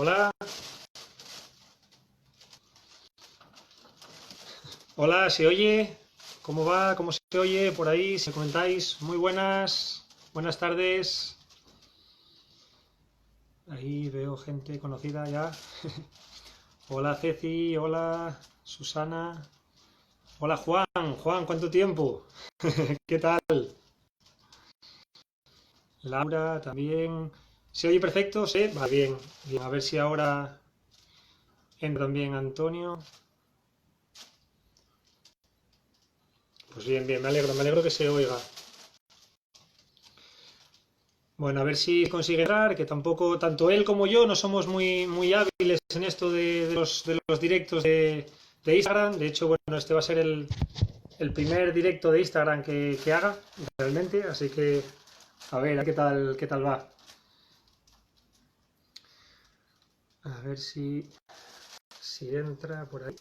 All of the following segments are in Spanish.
Hola, hola, ¿se oye? ¿Cómo va? ¿Cómo se oye por ahí? Si me comentáis, muy buenas, buenas tardes. Ahí veo gente conocida ya. Hola Ceci, hola Susana. Hola Juan, Juan, ¿cuánto tiempo? ¿Qué tal? Laura también. ¿Se oye perfecto? Sí, va bien, bien. A ver si ahora entra también Antonio. Pues bien, bien, me alegro que se oiga. Bueno, a ver si consigue entrar, que tampoco, tanto él como yo no somos muy hábiles en esto de los directos de Instagram. De hecho, bueno, este va a ser el primer directo de Instagram que haga, realmente. Así que, a ver qué tal va. A ver si entra por ahí.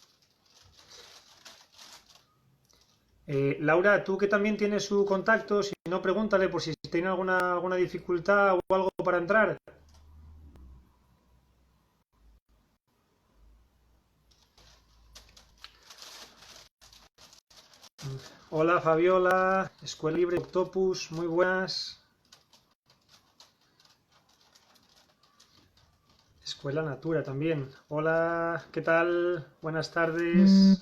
Laura, tú que también tienes su contacto, si no, pregúntale por si tiene alguna dificultad o algo para entrar. Hola Fabiola, Escuela Libre Octopus, muy buenas. Escuela Natura también. Hola, ¿qué tal? Buenas tardes.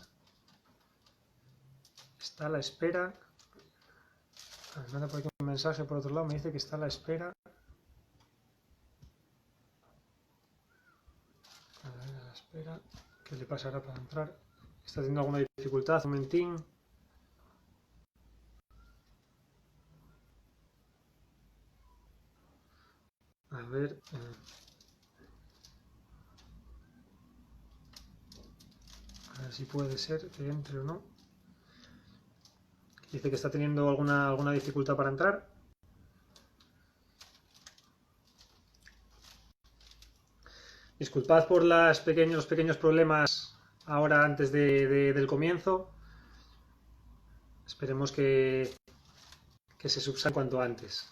Está a la espera. Me manda por aquí un mensaje por otro lado, me dice que está a la espera. A ver, a la espera. ¿Qué le pasará para entrar? ¿Está teniendo alguna dificultad? Un momentín. A ver. A ver si puede ser que entre o no. Dice que está teniendo alguna dificultad para entrar. Disculpad por los pequeños problemas ahora antes del comienzo. Esperemos que se subsane cuanto antes.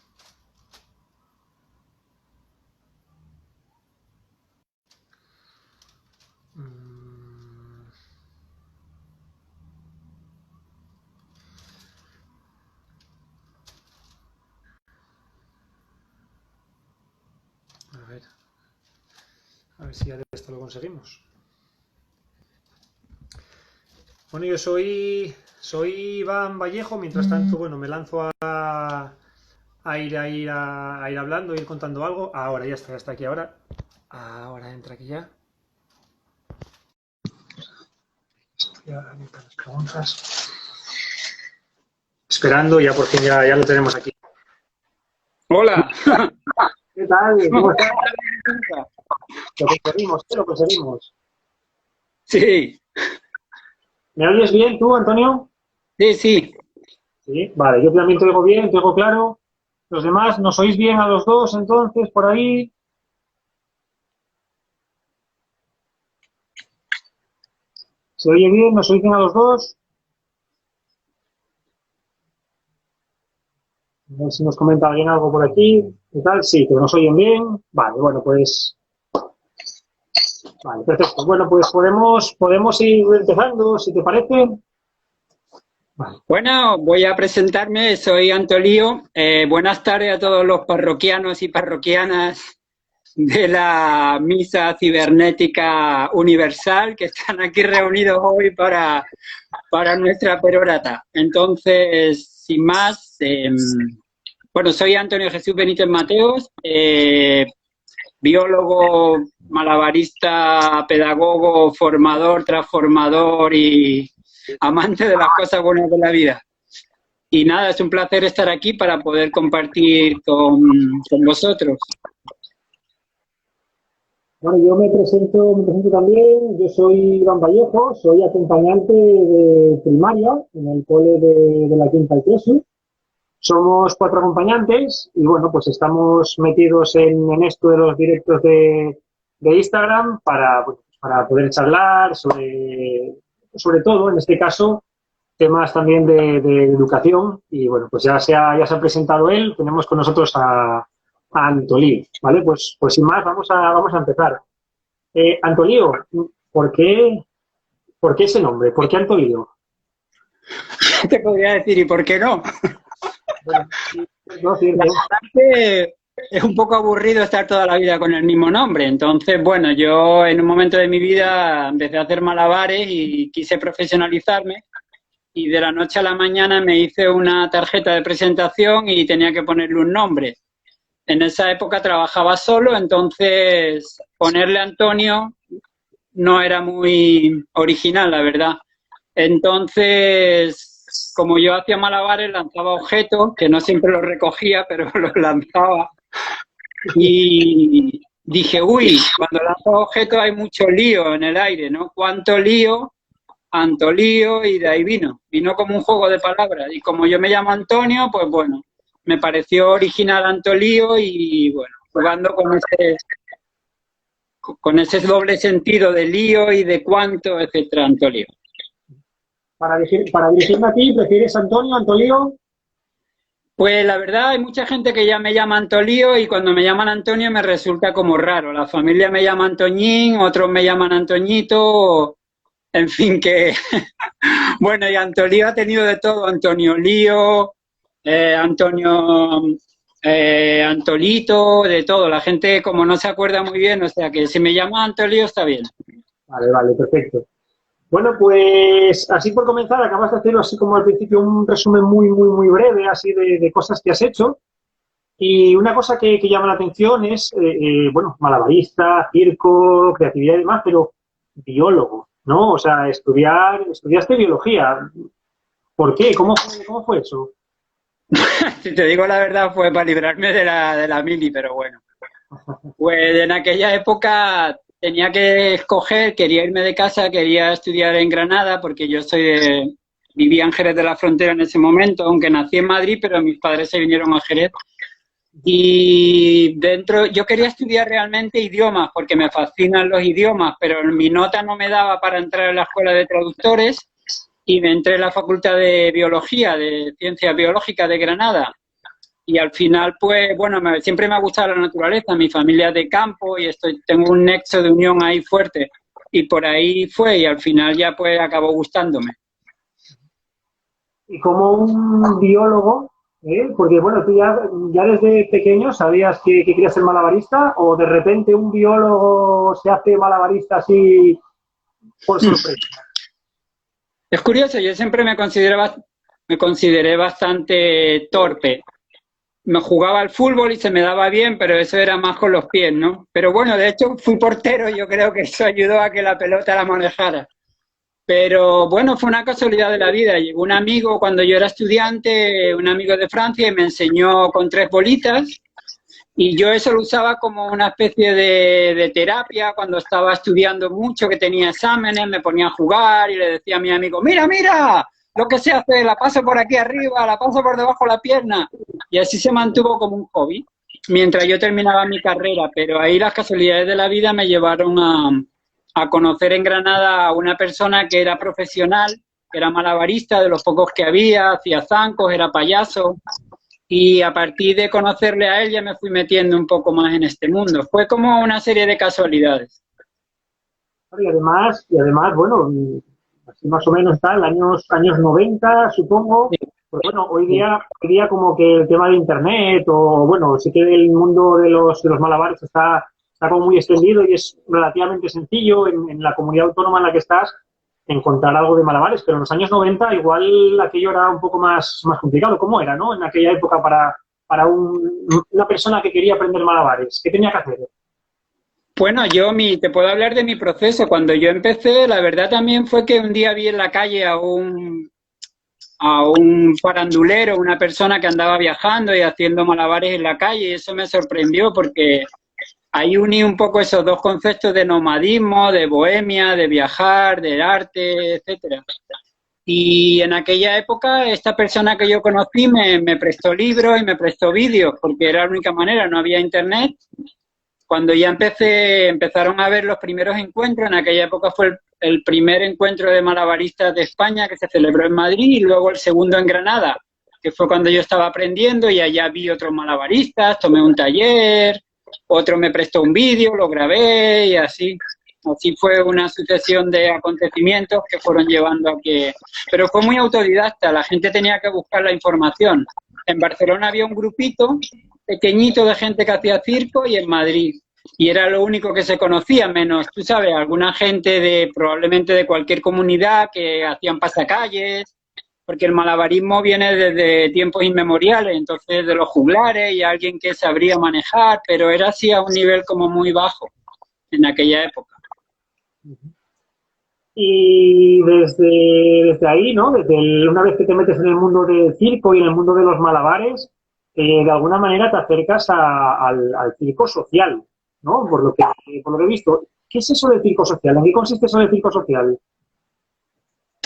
A ver si ya de esto lo conseguimos. Bueno, yo soy Iván Vallejo. Mientras tanto, bueno, me lanzo a ir hablando, a ir contando algo. Ahora ya está aquí ahora. Ahora entra aquí ya. Ya las preguntas. Esperando, ya por fin ya lo tenemos aquí. Hola. ¿Qué tal? ¿Cómo estás? Lo conseguimos. Sí, ¿Me oyes bien tú, Antonio? sí, sí. Sí, vale, yo también te oigo bien, te oigo claro. Los demás, ¿nos oís bien a los dos entonces por ahí? ¿Se oye bien? ¿Nos oís bien a los dos? A ver si nos comenta alguien algo por aquí. ¿Qué tal? Sí, que nos oyen bien. Vale, bueno, pues. Vale, perfecto. Bueno, pues podemos ir empezando, si te parece. Vale. Bueno, voy a presentarme. Soy Antolío. Buenas tardes a todos los parroquianos y parroquianas de la Misa Cibernética Universal que están aquí reunidos hoy para nuestra perorata. Entonces, sin más, bueno, soy Antonio Jesús Benítez Mateos, biólogo, malabarista, pedagogo, formador, transformador y amante de las cosas buenas de la vida. Y nada, es un placer estar aquí para poder compartir con vosotros. Bueno, yo me presento también. Yo soy Iván Vallejo, soy acompañante de primaria en el cole de la Quinta y Jesús. Somos 4 acompañantes y bueno, pues estamos metidos en esto de los directos de Instagram para poder charlar sobre todo, en este caso, temas también de educación. Y bueno, pues ya se ha presentado él, tenemos con nosotros a Antolín, ¿vale? Pues sin más, vamos a empezar. Antolío, ¿por qué ese nombre? ¿Por qué Antolío? Te podría decir, ¿y por qué no? Bueno, no, La cierto. verdad es que es un poco aburrido estar toda la vida con el mismo nombre. Entonces, bueno, yo en un momento de mi vida empecé a hacer malabares y quise profesionalizarme. Y de la noche a la mañana me hice una tarjeta de presentación y tenía que ponerle un nombre. En esa época trabajaba solo, entonces ponerle Antonio no era muy original, la verdad. Entonces, como yo hacía malabares, lanzaba objetos, que no siempre los recogía, pero los lanzaba. Y dije, uy, cuando lanzo objetos hay mucho lío en el aire, ¿no? ¿Cuánto lío? Antolío, y de ahí vino. Vino como un juego de palabras. Y como yo me llamo Antonio, pues bueno, me pareció original Antolío y bueno, jugando con ese doble sentido de lío y de cuánto, etcétera, Antolío. Para dirigirme a ti, ¿prefieres Antonio, Antolío? Pues la verdad hay mucha gente que ya me llama Antolío y cuando me llaman Antonio me resulta como raro. La familia me llama Antoñín, otros me llaman Antoñito, en fin que... Bueno, y Antolío ha tenido de todo, Antonio Lío, Antonio Antolito, de todo. La gente como no se acuerda muy bien, o sea que si me llama Antolío está bien. Vale, vale, perfecto. Bueno, pues así por comenzar, acabas de hacer así como al principio un resumen muy breve, así de cosas que has hecho. Y una cosa que llama la atención es, bueno, malabarista, circo, creatividad y demás, pero biólogo, ¿no? O sea, estudiaste biología. ¿Por qué? ¿Cómo fue eso? Si te digo la verdad fue para librarme de la mili, pero bueno. Pues en aquella época tenía que escoger, quería irme de casa, quería estudiar en Granada, porque vivía en Jerez de la Frontera en ese momento, aunque nací en Madrid, pero mis padres se vinieron a Jerez. Y yo quería estudiar realmente idiomas, porque me fascinan los idiomas, pero mi nota no me daba para entrar en la escuela de traductores y me entré en la Facultad de Biología, de Ciencias Biológicas de Granada. Y al final, pues, bueno, siempre me ha gustado la naturaleza, mi familia es de campo y tengo un nexo de unión ahí fuerte. Y por ahí fue y al final ya pues acabó gustándome. Y como un biólogo, porque bueno, tú ya desde pequeño sabías que querías ser malabarista o de repente un biólogo se hace malabarista así por sorpresa. Es curioso, yo siempre me consideré bastante torpe. Me jugaba al fútbol y se me daba bien, pero eso era más con los pies, ¿no? Pero bueno, de hecho fui portero y yo creo que eso ayudó a que la pelota la manejara. Pero bueno, fue una casualidad de la vida. Llegó un amigo cuando yo era estudiante, un amigo de Francia, y me enseñó con 3 bolitas. Y yo eso lo usaba como una especie de terapia cuando estaba estudiando mucho, que tenía exámenes, me ponía a jugar y le decía a mi amigo, mira, mira, lo que se hace, la paso por aquí arriba, la paso por debajo de la pierna. Y así se mantuvo como un hobby mientras yo terminaba mi carrera. Pero ahí las casualidades de la vida me llevaron a conocer en Granada a una persona que era profesional, que era malabarista, de los pocos que había, hacía zancos, era payaso. Y a partir de conocerle a él ya me fui metiendo un poco más en este mundo. Fue como una serie de casualidades. Y además, bueno, así más o menos tal, años 90, supongo. Sí, Pues bueno, sí. hoy día como que el tema de internet o bueno, sí que el mundo de los malabares está como muy extendido y es relativamente sencillo en la comunidad autónoma en la que estás encontrar algo de malabares, pero en los años 90 igual aquello era un poco más complicado. ¿Cómo era, no? En aquella época para una persona que quería aprender malabares, ¿qué tenía que hacer? Bueno, te puedo hablar de mi proceso. Cuando yo empecé, la verdad también fue que un día vi en la calle a un farandulero, una persona que andaba viajando y haciendo malabares en la calle, y eso me sorprendió porque ahí uní un poco esos dos conceptos de nomadismo, de bohemia, de viajar, del arte, etcétera. Y en aquella época, esta persona que yo conocí me prestó libros y me prestó vídeos, porque era la única manera, no había internet. Cuando ya empezaron a ver los primeros encuentros, en aquella época fue el primer encuentro de malabaristas de España que se celebró en Madrid y luego el segundo en Granada, que fue cuando yo estaba aprendiendo y allá vi otros malabaristas, tomé un taller, otro me prestó un vídeo, lo grabé y así. Así fue una sucesión de acontecimientos que fueron llevando a que... Pero fue muy autodidacta, la gente tenía que buscar la información. En Barcelona había un grupito pequeñito de gente que hacía circo y en Madrid. Y era lo único que se conocía, menos, tú sabes, alguna gente de probablemente de cualquier comunidad que hacían pasacalles, porque el malabarismo viene desde tiempos inmemoriales, entonces de los juglares y alguien que sabría manejar, pero era así a un nivel como muy bajo en aquella época. Y desde ahí, ¿no? Una vez que te metes en el mundo del circo y en el mundo de los malabares, de alguna manera te acercas al circo social, ¿no? Por lo que he visto. ¿Qué es eso del circo social? ¿En qué consiste eso del circo social?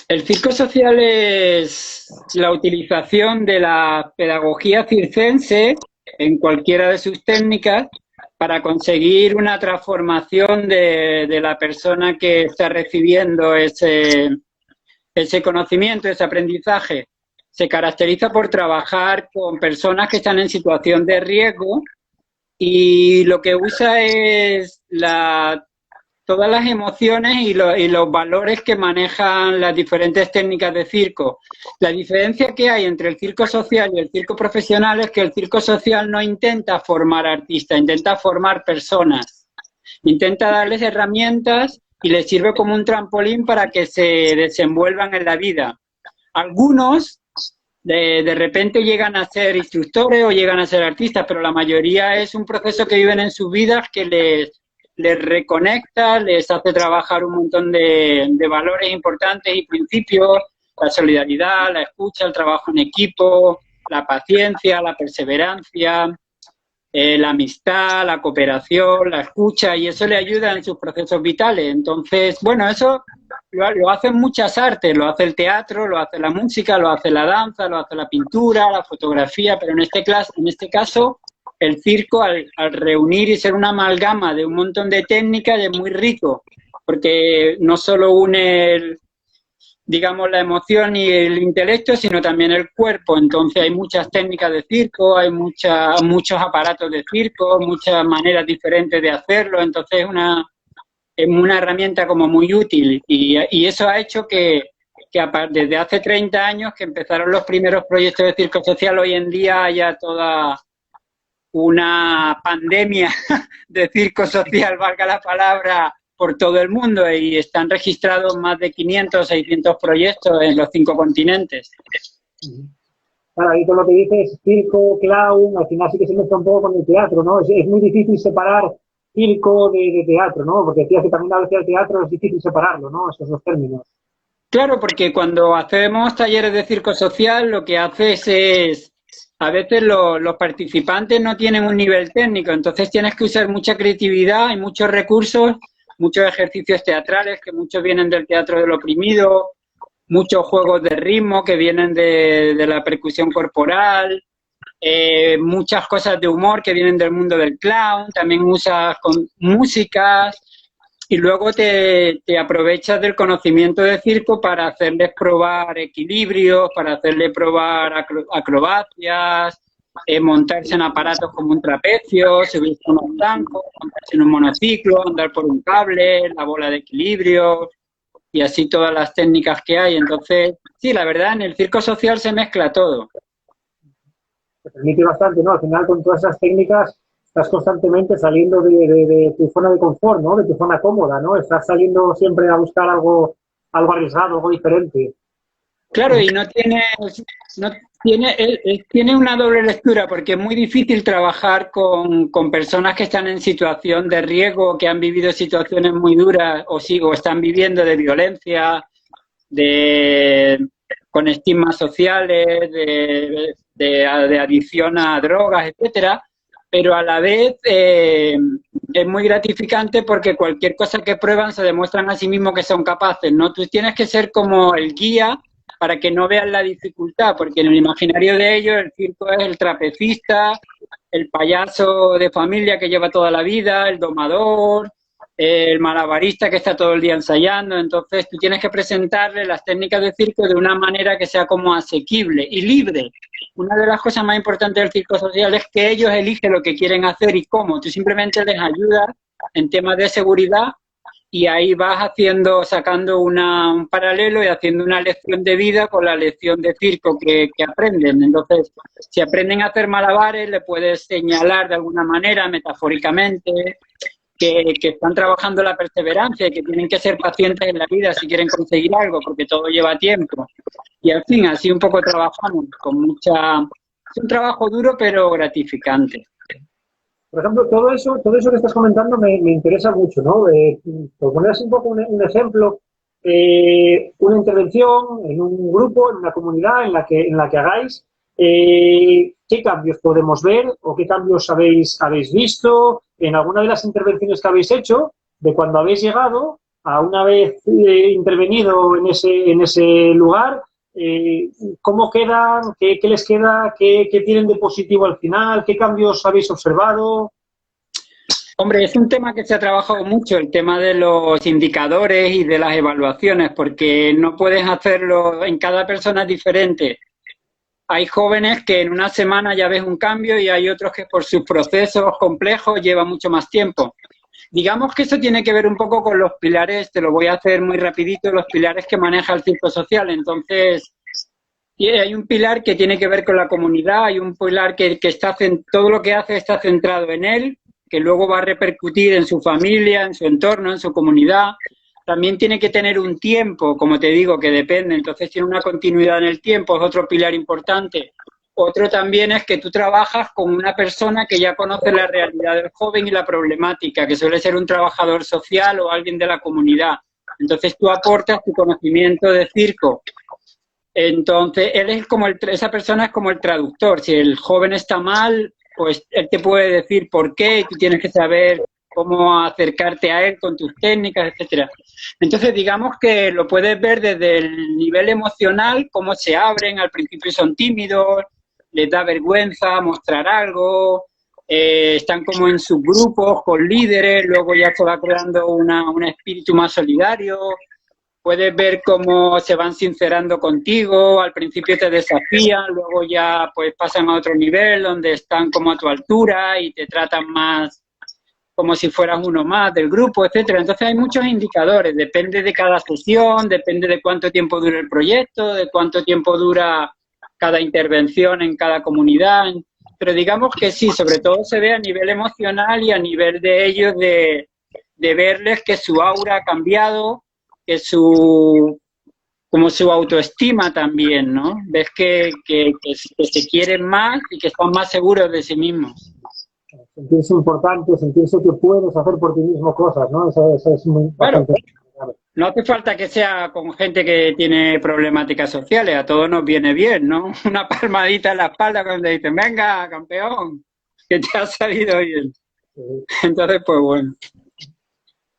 El circo social es la utilización de la pedagogía circense en cualquiera de sus técnicas para conseguir una transformación de la persona que está recibiendo ese conocimiento, ese aprendizaje. Se caracteriza por trabajar con personas que están en situación de riesgo y lo que usa es todas las emociones y los valores que manejan las diferentes técnicas de circo. La diferencia que hay entre el circo social y el circo profesional es que el circo social no intenta formar artistas, intenta formar personas. Intenta darles herramientas y les sirve como un trampolín para que se desenvuelvan en la vida. Algunos de repente llegan a ser instructores o llegan a ser artistas, pero la mayoría es un proceso que viven en sus vidas que les reconecta, les hace trabajar un montón de valores importantes y principios, la solidaridad, la escucha, el trabajo en equipo, la paciencia, la perseverancia, la amistad, la cooperación, la escucha, y eso le ayuda en sus procesos vitales. Entonces, bueno, eso lo hacen muchas artes, lo hace el teatro, lo hace la música, lo hace la danza, lo hace la pintura, la fotografía, pero en este caso el circo, al reunir y ser una amalgama de un montón de técnicas, es muy rico, porque no solo une digamos, la emoción y el intelecto, sino también el cuerpo. Entonces hay muchas técnicas de circo, hay muchos aparatos de circo, muchas maneras diferentes de hacerlo, entonces es una herramienta como muy útil y eso ha hecho que desde hace 30 años que empezaron los primeros proyectos de circo social, hoy en día haya toda una pandemia de circo social, valga la palabra, por todo el mundo y están registrados más de 500 o 600 proyectos en los 5 continentes. Claro, ahí todo lo que dices, circo, clown, al final sí que se mezcla un poco con el teatro, ¿no? Es muy difícil separar circo de teatro, ¿no? Porque decías que también a veces el teatro es difícil separarlo, ¿no? Esos dos términos. Claro, porque cuando hacemos talleres de circo social, lo que haces es, a veces los participantes no tienen un nivel técnico, entonces tienes que usar mucha creatividad y muchos recursos, muchos ejercicios teatrales, que muchos vienen del teatro del oprimido, muchos juegos de ritmo que vienen de la percusión corporal, muchas cosas de humor que vienen del mundo del clown, también usas con músicas y luego te aprovechas del conocimiento de circo para hacerles probar equilibrios, para hacerles probar acrobacias, montarse en aparatos como un trapecio, subirse a unos bancos, montarse en un monociclo, andar por un cable, la bola de equilibrio y así todas las técnicas que hay. Entonces, sí, la verdad, en el circo social se mezcla todo. Te permite bastante, ¿no? Al final, con todas esas técnicas, estás constantemente saliendo de tu zona de confort, ¿no? De tu zona cómoda, ¿no? Estás saliendo siempre a buscar algo arriesgado, algo diferente. Claro, y tiene una doble lectura porque es muy difícil trabajar con personas que están en situación de riesgo, que han vivido situaciones muy duras o están viviendo de violencia, con estigmas sociales, de adicción a drogas, etcétera, pero a la vez es muy gratificante porque cualquier cosa que prueban se demuestran a sí mismos que son capaces, ¿no? Tú tienes que ser como el guía para que no vean la dificultad, porque en el imaginario de ellos el circo es el trapecista, el payaso de familia que lleva toda la vida, el domador, el malabarista que está todo el día ensayando. Entonces tú tienes que presentarle las técnicas de circo de una manera que sea como asequible y libre. Una de las cosas más importantes del circo social es que ellos eligen lo que quieren hacer y cómo. Tú simplemente les ayudas en temas de seguridad y ahí vas haciendo, sacando un paralelo y haciendo una lección de vida con la lección de circo que aprenden. Entonces, si aprenden a hacer malabares, le puedes señalar de alguna manera, metafóricamente, que están trabajando la perseverancia y que tienen que ser pacientes en la vida si quieren conseguir algo, porque todo lleva tiempo. Y al fin, así un poco trabajamos con mucha... Es un trabajo duro, pero gratificante. Por ejemplo, todo eso que estás comentando me interesa mucho, ¿no? Por poner así un poco un ejemplo, una intervención en un grupo, en una comunidad en la que hagáis, ¿qué cambios podemos ver o qué cambios habéis visto en alguna de las intervenciones que habéis hecho de cuando habéis llegado a una vez intervenido en ese lugar? ¿Cómo quedan? ¿Qué les queda? ¿Qué tienen de positivo al final? ¿Qué cambios habéis observado? Hombre, es un tema que se ha trabajado mucho, el tema de los indicadores y de las evaluaciones, porque no puedes hacerlo, en cada persona es diferente. Hay jóvenes que en una semana ya ves un cambio y hay otros que por sus procesos complejos lleva mucho más tiempo. Digamos que eso tiene que ver un poco con los pilares, te lo voy a hacer muy rapidito, los pilares que maneja el circo social. Entonces, hay un pilar que tiene que ver con la comunidad, hay un pilar que todo lo que hace está centrado en él, que luego va a repercutir en su familia, en su entorno, en su comunidad. También tiene que tener un tiempo, como te digo, que depende, entonces tiene una continuidad en el tiempo, es otro pilar importante. Otro también es que tú trabajas con una persona que ya conoce la realidad del joven y la problemática, que suele ser un trabajador social o alguien de la comunidad. Entonces tú aportas tu conocimiento de circo. Entonces él es como esa persona es como el traductor. Si el joven está mal, pues él te puede decir por qué y tú tienes que saber cómo acercarte a él con tus técnicas, etcétera. Entonces, digamos que lo puedes ver desde el nivel emocional, cómo se abren, al principio son tímidos, les da vergüenza mostrar algo, están como en subgrupos con líderes, luego ya se va creando un espíritu más solidario. Puedes ver cómo se van sincerando contigo, al principio te desafían, luego ya pues pasan a otro nivel donde están como a tu altura y te tratan más como si fueras uno más del grupo, etcétera. Entonces hay muchos indicadores, depende de cada sesión, depende de cuánto tiempo dura el proyecto, de cuánto tiempo dura cada intervención en cada comunidad, pero digamos que sí, sobre todo se ve a nivel emocional y a nivel de ellos de verles que su aura ha cambiado, que como su autoestima también, ¿no? Ves que se quieren más y que están más seguros de sí mismos. Sentirse importante, sentirse que puedes hacer por ti mismo cosas, ¿no? Eso es muy importante. Claro. No hace falta que sea con gente que tiene problemáticas sociales, a todos nos viene bien, ¿no? Una palmadita en la espalda cuando dicen, venga, campeón, que te ha salido bien. Sí. Entonces, pues bueno.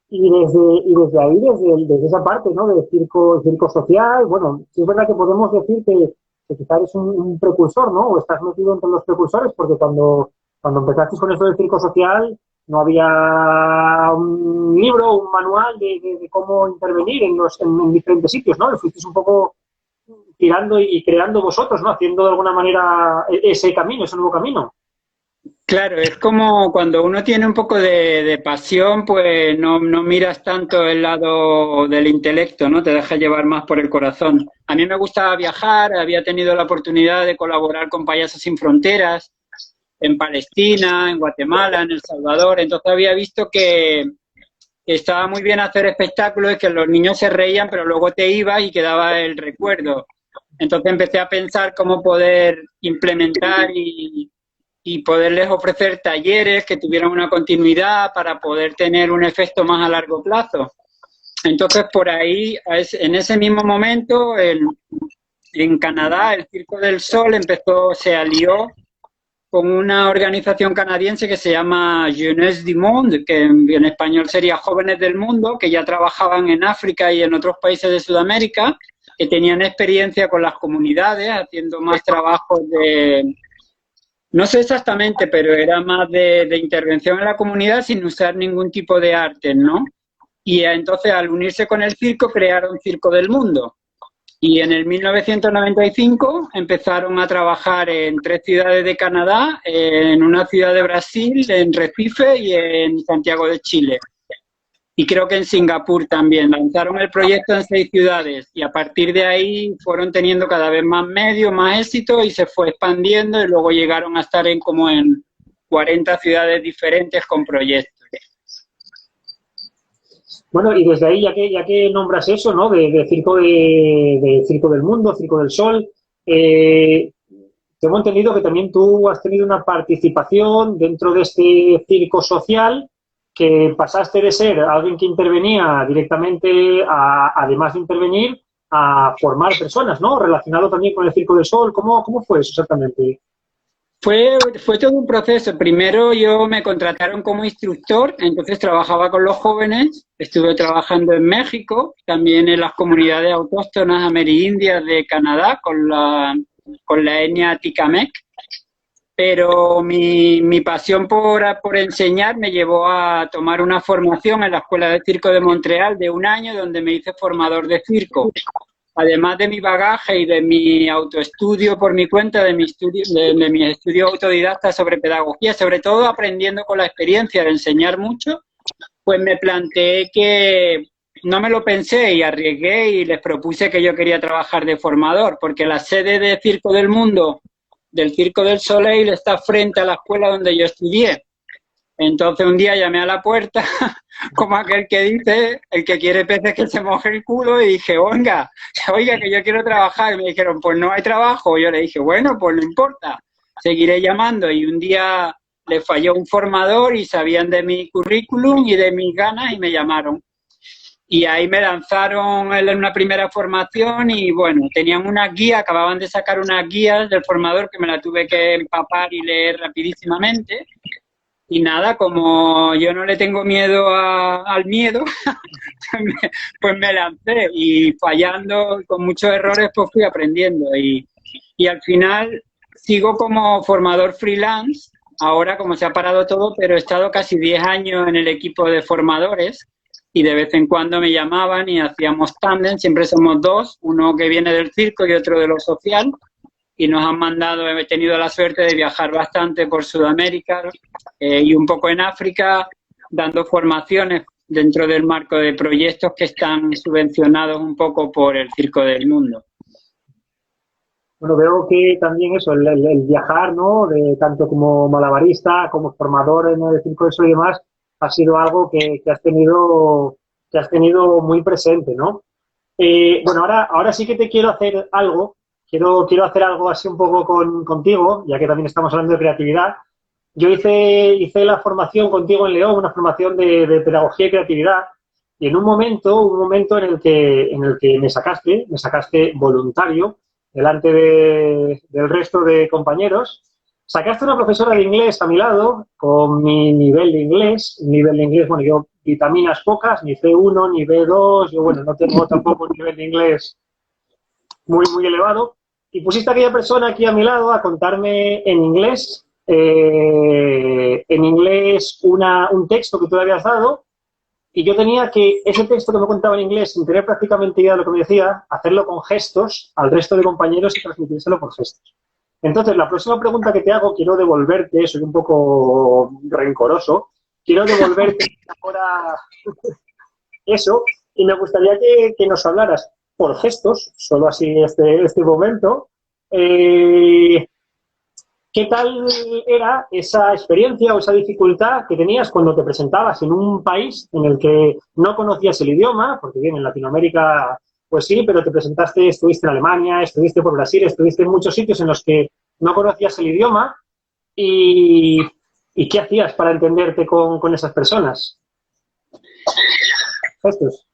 Y desde ahí, desde esa parte, ¿no? Del circo social, bueno, sí es verdad que podemos decir que quizás eres un precursor, ¿no? O estás metido entre los precursores, porque cuando empezaste con esto del circo social, no había un libro, un manual de cómo intervenir en diferentes sitios, ¿no? Lo fuisteis un poco tirando y creando vosotros, ¿no? Haciendo de alguna manera ese camino, ese nuevo camino. Claro, es como cuando uno tiene un poco de pasión, pues no miras tanto el lado del intelecto, ¿no? Te dejas llevar más por el corazón. A mí me gustaba viajar, había tenido la oportunidad de colaborar con Payasos Sin Fronteras, en Palestina, en Guatemala, en El Salvador. Entonces había visto que estaba muy bien hacer espectáculos y que los niños se reían, pero luego te ibas y quedaba el recuerdo. Entonces empecé a pensar cómo poder implementar y poderles ofrecer talleres que tuvieran una continuidad para poder tener un efecto más a largo plazo. Entonces, por ahí, en ese mismo momento, en Canadá, el Circo del Sol se alió con una organización canadiense que se llama Jeunesse du Monde, que en español sería Jóvenes del Mundo, que ya trabajaban en África y en otros países de Sudamérica, que tenían experiencia con las comunidades, haciendo más trabajos no sé exactamente, pero era más de intervención en la comunidad sin usar ningún tipo de arte, ¿no? Y entonces, al unirse con el circo, crearon Circo del Mundo. Y en el 1995 empezaron a trabajar en 3 ciudades de Canadá, en una ciudad de Brasil, en Recife y en Santiago de Chile. y creo que en Singapur también. Lanzaron el proyecto en 6 ciudades y a partir de ahí fueron teniendo cada vez más medios, más éxito y se fue expandiendo y luego llegaron a estar en como en 40 ciudades diferentes con proyectos. Bueno, y desde ahí, ya que nombras eso, ¿no? De Circo del Mundo, Circo del Sol, tengo entendido que también tú has tenido una participación dentro de este circo social, que pasaste de ser alguien que intervenía directamente, además de intervenir, a formar personas, ¿no? Relacionado también con el Circo del Sol. ¿Cómo fue eso exactamente? Fue todo un proceso. Primero yo me contrataron como instructor, entonces trabajaba con los jóvenes, estuve trabajando en México, también en las comunidades autóctonas amerindias de Canadá con la etnia Atikamekw, pero mi pasión por enseñar me llevó a tomar una formación en la Escuela de Circo de Montreal de 1 año donde me hice formador de circo. Además de mi bagaje y de mi autoestudio por mi cuenta, de mis estudios autodidactas sobre pedagogía, sobre todo aprendiendo con la experiencia de enseñar mucho, pues me planteé que no me lo pensé y arriesgué y les propuse que yo quería trabajar de formador, porque la sede de Circo del Mundo, del Circo del Soleil, está frente a la escuela donde yo estudié. Entonces un día llamé a la puerta, como aquel que dice, el que quiere peces que se moje el culo, y dije, oiga, que yo quiero trabajar. Y me dijeron, pues no hay trabajo. Yo le dije, bueno, pues no importa, seguiré llamando. Y un día le falló un formador y sabían de mi currículum y de mis ganas y me llamaron. Y ahí me lanzaron en una primera formación y bueno, tenían una guía, acababan de sacar unas guías del formador que me la tuve que empapar y leer rapidísimamente. Y nada, como yo no le tengo miedo al miedo, pues me lancé y fallando con muchos errores, pues fui aprendiendo. Y al final sigo como formador freelance, ahora como se ha parado todo, pero he estado casi 10 años en el equipo de formadores y de vez en cuando me llamaban y hacíamos tándem, siempre somos dos, uno que viene del circo y otro de lo social. Y nos han mandado, he tenido la suerte de viajar bastante por Sudamérica y un poco en África, dando formaciones dentro del marco de proyectos que están subvencionados un poco por el Circo del Mundo. Bueno, veo que también eso, el viajar, ¿no? De, tanto como malabarista, como formador en el Circo del Sol y demás, ha sido algo que has tenido muy presente, ¿no? Bueno, ahora sí que te quiero hacer algo. Quiero hacer algo así un poco contigo, ya que también estamos hablando de creatividad. Yo hice la formación contigo en León, una formación de pedagogía y creatividad, y en hubo un momento en el que me sacaste voluntario delante del resto de compañeros. Sacaste una profesora de inglés a mi lado, con mi nivel de inglés, bueno, yo vitaminas pocas, ni C1, ni B2, yo bueno, no tengo tampoco un nivel de inglés muy elevado, y pusiste a aquella persona aquí a mi lado a contarme en inglés un texto que tú le habías dado, y yo tenía que ese texto que me contaba en inglés, sin tener prácticamente idea de lo que me decía, hacerlo con gestos al resto de compañeros y transmitírselo por gestos. Entonces, la próxima pregunta que te hago, quiero devolverte, soy un poco rencoroso, quiero devolverte ahora eso, y me gustaría que nos hablaras por gestos, solo así este momento, eh, ¿qué tal era esa experiencia o esa dificultad que tenías cuando te presentabas en un país en el que no conocías el idioma? Porque bien, en Latinoamérica, pues sí, pero te presentaste, estuviste en Alemania, estuviste por Brasil, estuviste en muchos sitios en los que no conocías el idioma y, y ¿qué hacías para entenderte con esas personas? Gestos.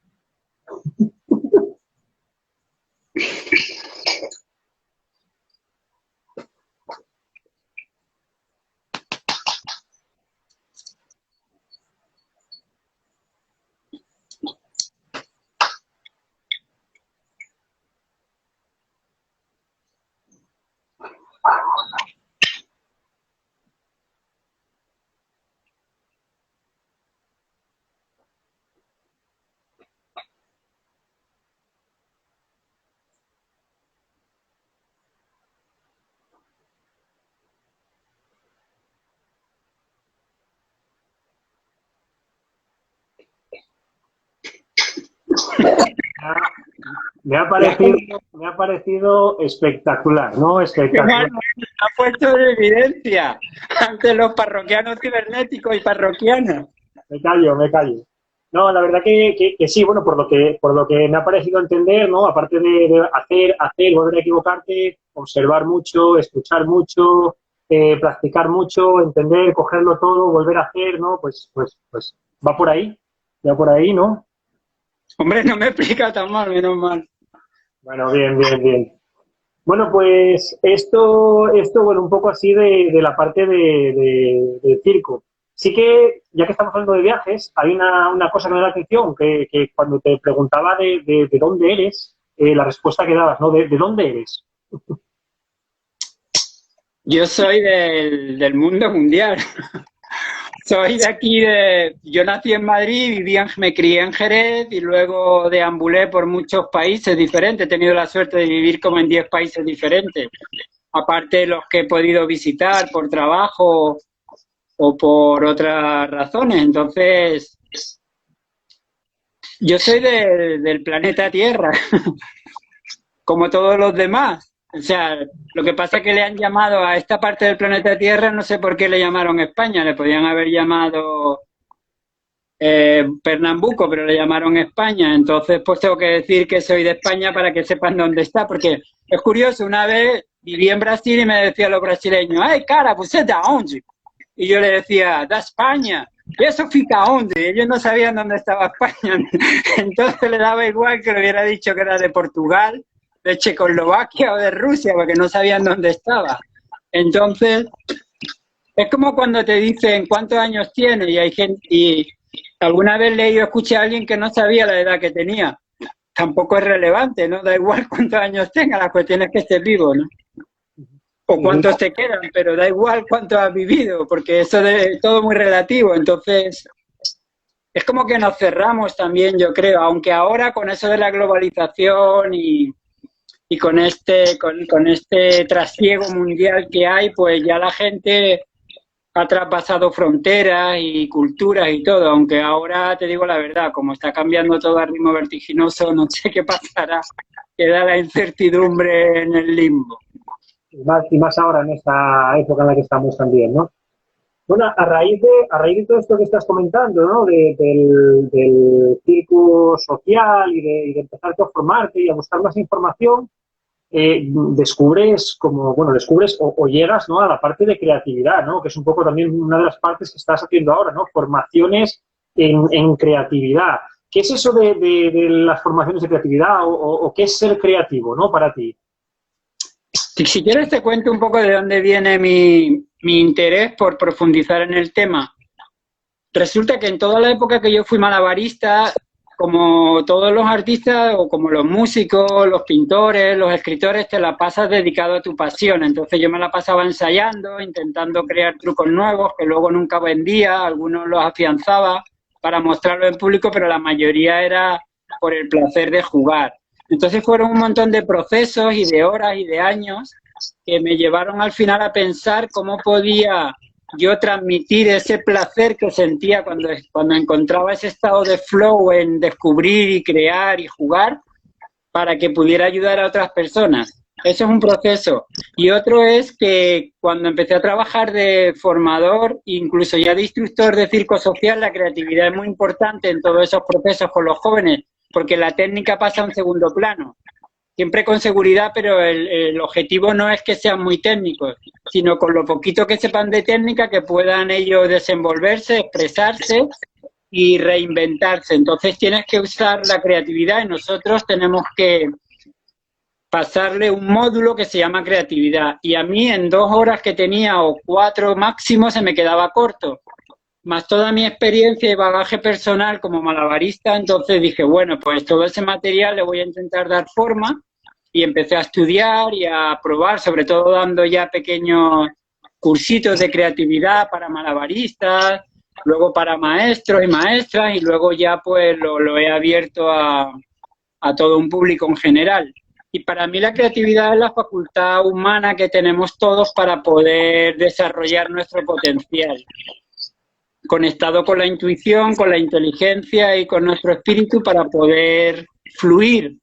Me ha parecido espectacular, ¿no? Espectacular. Ha puesto en evidencia ante los parroquianos cibernéticos y parroquianas. Me callo, me callo. No, la verdad que sí, bueno, por lo que me ha parecido entender, ¿no? Aparte de hacer, volver a equivocarte, observar mucho, escuchar mucho, practicar mucho, entender, cogerlo todo, volver a hacer, ¿no? Pues va por ahí, ¿no? Hombre, no me explica tan mal, menos mal. Bueno, bien, bien, bien. Bueno, pues bueno, un poco así de la parte del circo. Sí que, ya que estamos hablando de viajes, hay una cosa que me da la atención, que cuando te preguntaba de dónde eres, la respuesta que dabas, ¿no? ¿De dónde eres? Yo soy del mundo mundial. Soy de aquí, yo nací en Madrid, me crié en Jerez y luego deambulé por muchos países diferentes. He tenido la suerte de vivir como en 10 países diferentes, aparte de los que he podido visitar por trabajo o por otras razones. Entonces, yo soy del planeta Tierra, como todos los demás. O sea, lo que pasa es que le han llamado a esta parte del planeta Tierra, no sé por qué le llamaron España, le podían haber llamado Pernambuco, pero le llamaron España. Entonces, pues tengo que decir que soy de España para que sepan dónde está, porque es curioso, una vez viví en Brasil y me decían los brasileños, ¡ay, cara, pues es de dónde! Y yo le decía, de España. ¿Y eso fica dónde? Ellos no sabían dónde estaba España. Entonces le daba igual que le hubiera dicho que era de Portugal, de Checoslovaquia o de Rusia, porque no sabían dónde estaba. Entonces, es como cuando te dicen cuántos años tienes y hay gente, y alguna vez leí o escuché a alguien que no sabía la edad que tenía. Tampoco es relevante, ¿no? Da igual cuántos años tenga, la cuestión es que estés vivo, ¿no? O cuántos te quedan, pero da igual cuánto has vivido, porque eso es todo muy relativo. Entonces, es como que nos cerramos también, yo creo, aunque ahora con eso de la globalización y con este trasiego mundial que hay, pues ya la gente ha traspasado fronteras y culturas y todo, aunque ahora te digo la verdad, como está cambiando todo a ritmo vertiginoso, no sé qué pasará, queda la incertidumbre en el limbo. Y más ahora en esta época en la que estamos también, ¿no? Bueno, a raíz de todo esto que estás comentando, ¿no? Del círculo social y de empezar a formarte y a buscar más información, descubres o llegas, ¿no? A la parte de creatividad, ¿no? Que es un poco también una de las partes que estás haciendo ahora, ¿no? Formaciones en creatividad. ¿Qué es eso de las formaciones de creatividad o qué es ser creativo, ¿no? Para ti. Si quieres te cuento un poco de dónde viene mi interés por profundizar en el tema. Resulta que en toda la época que yo fui malabarista, como todos los artistas o como los músicos, los pintores, los escritores, te la pasas dedicado a tu pasión. Entonces yo me la pasaba ensayando, intentando crear trucos nuevos que luego nunca vendía, algunos los afianzaba para mostrarlo en público, pero la mayoría era por el placer de jugar. Entonces fueron un montón de procesos y de horas y de años que me llevaron al final a pensar cómo podía yo transmitir ese placer que sentía cuando encontraba ese estado de flow en descubrir y crear y jugar para que pudiera ayudar a otras personas. Eso es un proceso. Y otro es que cuando empecé a trabajar de formador, incluso ya de instructor de circo social, la creatividad es muy importante en todos esos procesos con los jóvenes, porque la técnica pasa a un segundo plano. Siempre con seguridad, pero el objetivo no es que sean muy técnicos, sino con lo poquito que sepan de técnica que puedan ellos desenvolverse, expresarse y reinventarse. Entonces tienes que usar la creatividad y nosotros tenemos que pasarle un módulo que se llama creatividad. Y a mí en 2 horas que tenía o 4 máximo se me quedaba corto. Más toda mi experiencia y bagaje personal como malabarista, entonces dije, bueno, pues todo ese material le voy a intentar dar forma y empecé a estudiar y a probar, sobre todo dando ya pequeños cursitos de creatividad para malabaristas, luego para maestros y maestras y luego ya pues lo he abierto a todo un público en general. Y para mí la creatividad es la facultad humana que tenemos todos para poder desarrollar nuestro potencial. conectado con la intuición, con la inteligencia y con nuestro espíritu para poder fluir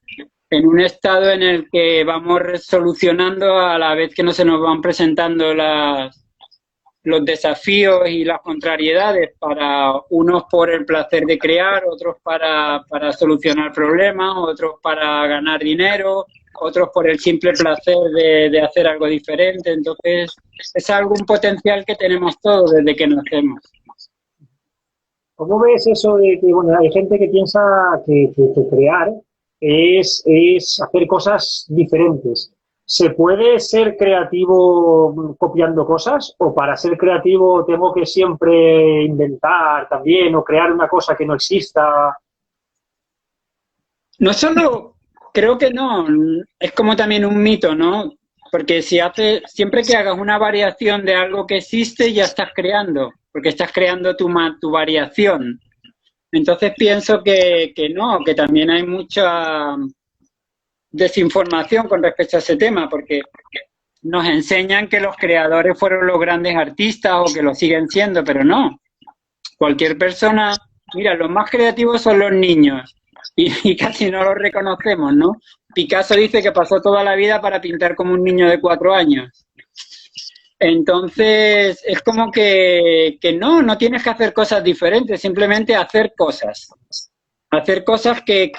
en un estado en el que vamos solucionando a la vez que no se nos van presentando los desafíos y las contrariedades, para unos por el placer de crear, otros para solucionar problemas, otros para ganar dinero, otros por el simple placer de hacer algo diferente. Entonces, es un potencial que tenemos todos desde que nacemos. ¿Cómo ves eso de que, bueno, hay gente que piensa que crear es hacer cosas diferentes? ¿Se puede ser creativo copiando cosas? ¿O para ser creativo tengo que siempre inventar también o crear una cosa que no exista? No solo, creo que no, es como también un mito, ¿no? Porque siempre que hagas una variación de algo que existe, ya estás creando, porque estás creando tu variación. Entonces pienso que no, que también hay mucha desinformación con respecto a ese tema, porque nos enseñan que los creadores fueron los grandes artistas o que lo siguen siendo, pero no. Cualquier persona, mira, los más creativos son los niños y casi no los reconocemos, ¿no? Picasso dice que pasó toda la vida para pintar como un niño de 4 años. Entonces, es como que no tienes que hacer cosas diferentes, simplemente hacer cosas. Hacer cosas que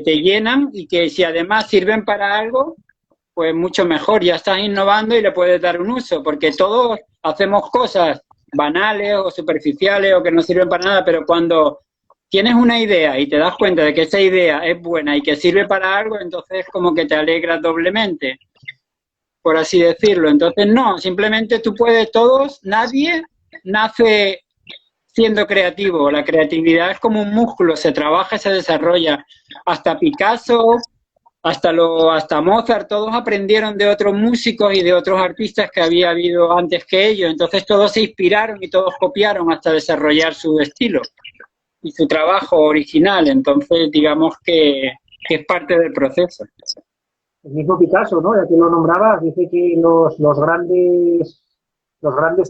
te llenan y que si además sirven para algo, pues mucho mejor, ya estás innovando y le puedes dar un uso, porque todos hacemos cosas banales o superficiales o que no sirven para nada, pero cuando tienes una idea y te das cuenta de que esa idea es buena y que sirve para algo, entonces como que te alegras doblemente, por así decirlo. Entonces no, simplemente tú puedes, nadie nace siendo creativo. La creatividad es como un músculo, se trabaja y se desarrolla. Hasta Picasso, hasta Mozart, todos aprendieron de otros músicos y de otros artistas que había habido antes que ellos. Entonces todos se inspiraron y todos copiaron hasta desarrollar su estilo y su trabajo original. Entonces digamos que es parte del proceso. El mismo Picasso, ¿no? Ya que lo nombrabas, dice que los grandes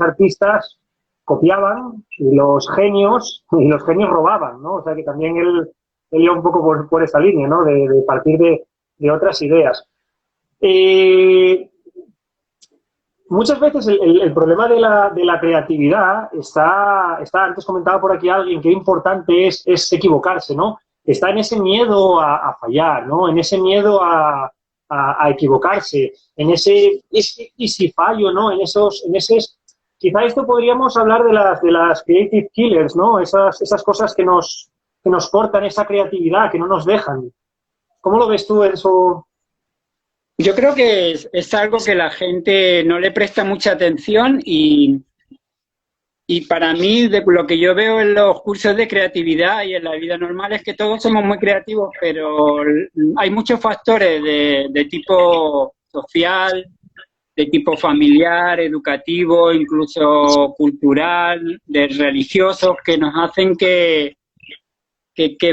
artistas copiaban y los genios robaban, ¿no? O sea que también él iba un poco por esa línea, ¿no? De partir de otras ideas. Muchas veces el problema de la creatividad está, antes comentaba por aquí alguien que importante es equivocarse, ¿no? Está en ese miedo a fallar, ¿no? En ese miedo a equivocarse, en ese y si fallo, ¿no? En esos quizá esto podríamos hablar de las creative killers, ¿no? Esas cosas que nos cortan esa creatividad, que no nos dejan. ¿Cómo lo ves tú eso? Yo creo que es algo que la gente no le presta mucha atención y para mí, de lo que yo veo en los cursos de creatividad y en la vida normal, es que todos somos muy creativos, pero hay muchos factores de tipo social, de tipo familiar, educativo, incluso cultural, de religiosos, que nos hacen que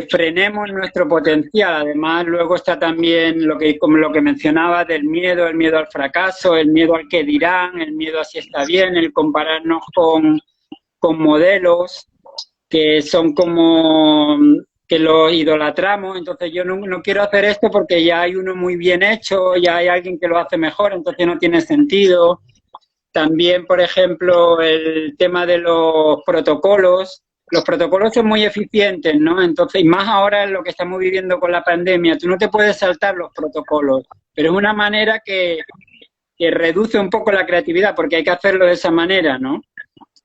frenemos nuestro potencial. Además, luego está también como lo que mencionaba del miedo, el miedo al fracaso, el miedo al que dirán, el miedo a si está bien, el compararnos con modelos que son como que los idolatramos. Entonces yo no quiero hacer esto porque ya hay uno muy bien hecho, ya hay alguien que lo hace mejor, entonces no tiene sentido. También, por ejemplo, el tema de los protocolos. Los protocolos son muy eficientes, ¿no? Entonces, y más ahora en lo que estamos viviendo con la pandemia, tú no te puedes saltar los protocolos, pero es una manera que reduce un poco la creatividad, porque hay que hacerlo de esa manera, ¿no?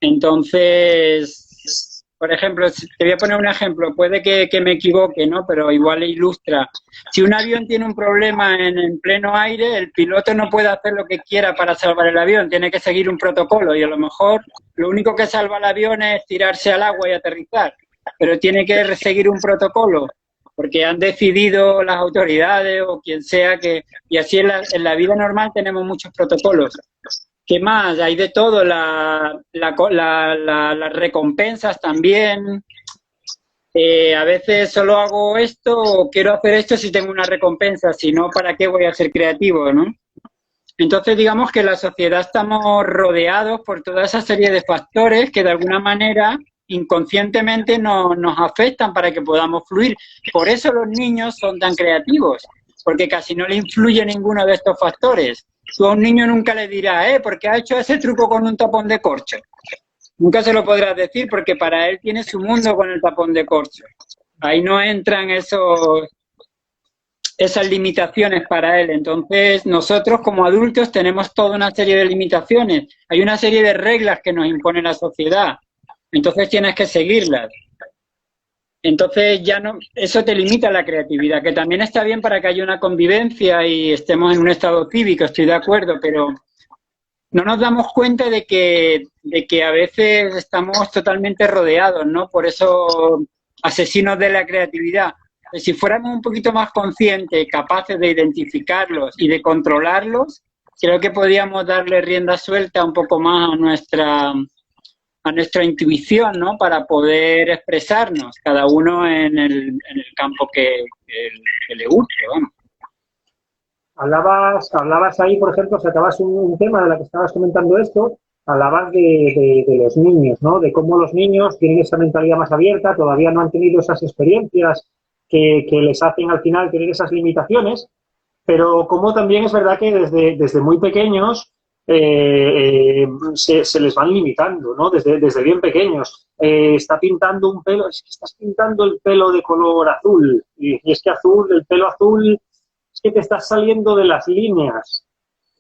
Entonces, por ejemplo, te voy a poner un ejemplo, puede que me equivoque, ¿no? Pero igual ilustra. Si un avión tiene un problema en pleno aire, el piloto no puede hacer lo que quiera para salvar el avión, tiene que seguir un protocolo y a lo mejor lo único que salva el avión es tirarse al agua y aterrizar, pero tiene que seguir un protocolo porque han decidido las autoridades o quien sea que... Y así en la vida normal tenemos muchos protocolos. ¿Qué más? Hay de todo, las recompensas también. A veces solo hago esto o quiero hacer esto si tengo una recompensa, si no, ¿para qué voy a ser creativo, no? Entonces, digamos que en la sociedad estamos rodeados por toda esa serie de factores que de alguna manera inconscientemente nos afectan para que podamos fluir. Por eso los niños son tan creativos, porque casi no le influye ninguno de estos factores. Tú a un niño nunca le dirás, ¿por qué ha hecho ese truco con un tapón de corcho? Nunca se lo podrás decir porque para él tiene su mundo con el tapón de corcho. Ahí no entran esas limitaciones para él. Entonces, nosotros como adultos tenemos toda una serie de limitaciones. Hay una serie de reglas que nos impone la sociedad. Entonces tienes que seguirlas. Entonces ya no, eso te limita la creatividad, que también está bien para que haya una convivencia y estemos en un estado cívico, estoy de acuerdo, pero no nos damos cuenta de que a veces estamos totalmente rodeados, ¿no? Por eso, asesinos de la creatividad. Si fuéramos un poquito más conscientes, capaces de identificarlos y de controlarlos, creo que podríamos darle rienda suelta un poco más a nuestra intuición, ¿no? Para poder expresarnos, cada uno en el campo que le guste, vamos. Hablabas ahí, por ejemplo, sacabas un tema de la que estabas comentando esto, hablabas de los niños, ¿no? De cómo los niños tienen esa mentalidad más abierta, todavía no han tenido esas experiencias que les hacen al final tener esas limitaciones, pero como también es verdad que desde muy pequeños se les van limitando, ¿no? Desde bien pequeños. Está pintando un pelo, es que estás pintando el pelo de color azul, y es que el pelo azul, es que te estás saliendo de las líneas.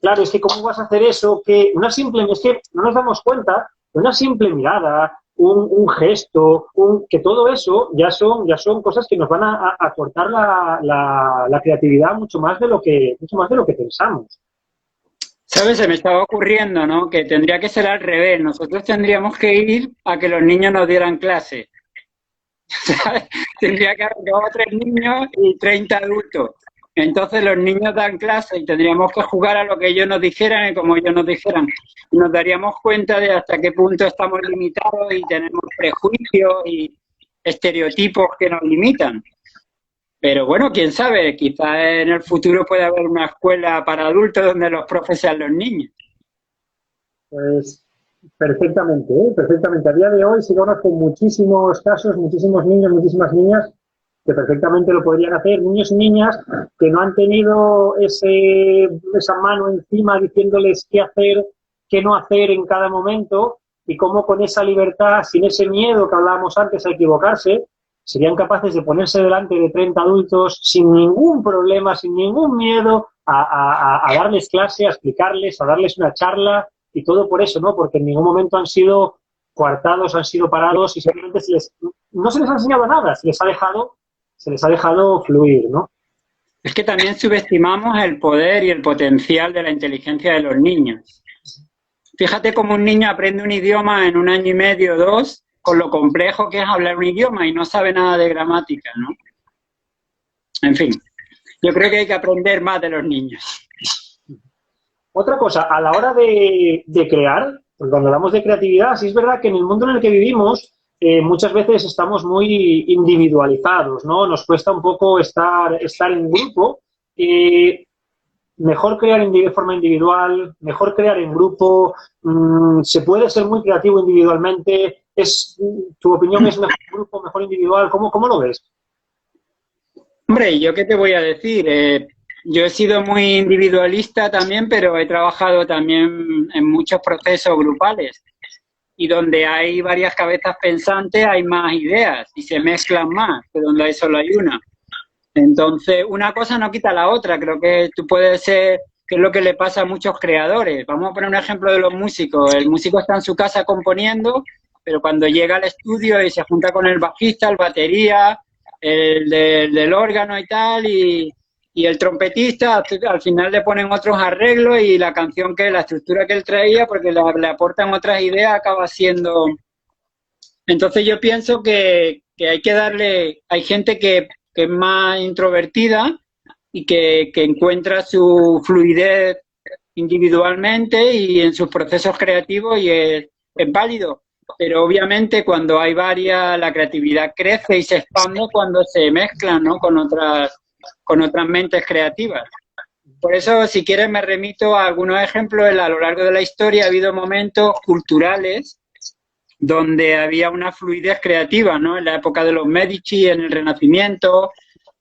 Claro, es que ¿cómo vas a hacer eso? Es que no nos damos cuenta de una simple mirada, un gesto, que todo eso ya son cosas que nos van a cortar la creatividad mucho más de lo que pensamos. ¿Sabes? Se me estaba ocurriendo, ¿no? Que tendría que ser al revés. Nosotros tendríamos que ir a que los niños nos dieran clase. ¿Sabes? Tendría que haber 2 o 3 niños y 30 adultos. Entonces los niños dan clase y tendríamos que jugar a lo que ellos nos dijeran y como ellos nos dijeran. Y nos daríamos cuenta de hasta qué punto estamos limitados y tenemos prejuicios y estereotipos que nos limitan. Pero bueno, quién sabe, quizás en el futuro puede haber una escuela para adultos donde los profes sean los niños. Pues perfectamente, ¿eh? Perfectamente. A día de hoy sí conozco muchísimos casos, muchísimos niños, muchísimas niñas que perfectamente lo podrían hacer, niños y niñas que no han tenido esa mano encima diciéndoles qué hacer, qué no hacer en cada momento y cómo con esa libertad, sin ese miedo que hablábamos antes a equivocarse, serían capaces de ponerse delante de 30 adultos sin ningún problema, sin ningún miedo, a darles clase, a explicarles, a darles una charla y todo por eso, ¿no? Porque en ningún momento han sido coartados, han sido parados y simplemente no se les ha enseñado nada, se les ha dejado fluir, ¿no? Es que también subestimamos el poder y el potencial de la inteligencia de los niños. Fíjate cómo un niño aprende un idioma en 1 año y medio, 2, con lo complejo que es hablar un idioma y no sabe nada de gramática, ¿no? En fin, yo creo que hay que aprender más de los niños. Otra cosa, a la hora de crear, cuando hablamos de creatividad, sí es verdad que en el mundo en el que vivimos muchas veces estamos muy individualizados, ¿no? Nos cuesta un poco estar en grupo. Mejor crear de forma individual, mejor crear en grupo, se puede ser muy creativo individualmente. ¿Tu opinión es mejor grupo, mejor individual? ¿Cómo lo ves? Hombre, ¿yo qué te voy a decir? Yo he sido muy individualista también, pero he trabajado también en muchos procesos grupales. Y donde hay varias cabezas pensantes hay más ideas y se mezclan más que donde hay solo hay una. Entonces, una cosa no quita la otra. Creo que tú puedes ser, que es lo que le pasa a muchos creadores. Vamos a poner un ejemplo de los músicos. El músico está en su casa componiendo, pero cuando llega al estudio y se junta con el bajista, el batería, el del órgano y tal, y el trompetista, al final le ponen otros arreglos y la canción la estructura que él traía, porque le aportan otras ideas, acaba siendo... Entonces yo pienso que hay que darle... Hay gente que es más introvertida y que encuentra su fluidez individualmente y en sus procesos creativos y es válido. Pero obviamente cuando hay varias, la creatividad crece y se expande cuando se mezclan, ¿no? con otras mentes creativas. Por eso, si quieres, me remito a algunos ejemplos. A lo largo de la historia ha habido momentos culturales donde había una fluidez creativa, ¿no? En la época de los Medici, en el Renacimiento,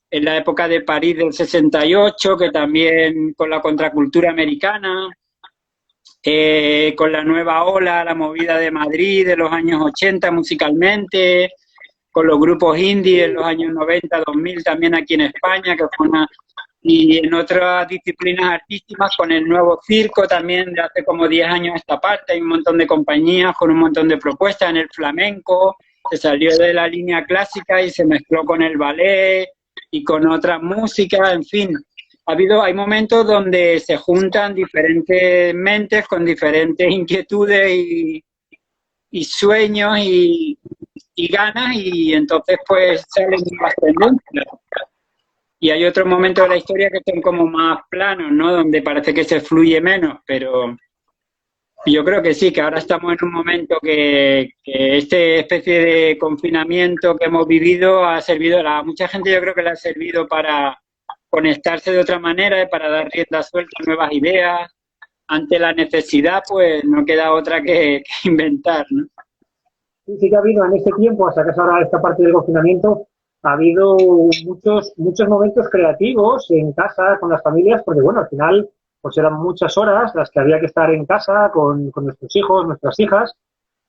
en la época de París del 68, que también con la contracultura americana, con la nueva ola, la movida de Madrid de los años 80 musicalmente, con los grupos indie en los años 90, 2000 también aquí en España, que fue una... Y en otras disciplinas artísticas, con el nuevo circo también de hace como 10 años a esta parte, hay un montón de compañías con un montón de propuestas. En el flamenco se salió de la línea clásica y se mezcló con el ballet y con otras músicas, en fin. Hay momentos donde se juntan diferentes mentes con diferentes inquietudes y sueños y ganas, y entonces pues salen nuevas tendencias. Y hay otros momentos de la historia que son como más planos, ¿no? Donde parece que se fluye menos, pero yo creo que sí, que ahora estamos en un momento que esta especie de confinamiento que hemos vivido ha servido a mucha gente, yo creo que le ha servido para conectarse de otra manera, para dar rienda suelta a nuevas ideas. Ante la necesidad, pues no queda otra que inventar, ¿no? Sí que ha habido en este tiempo, hasta que es ahora esta parte del confinamiento, ha habido muchos momentos creativos en casa con las familias, porque bueno, al final pues eran muchas horas las que había que estar en casa con nuestros hijos, nuestras hijas,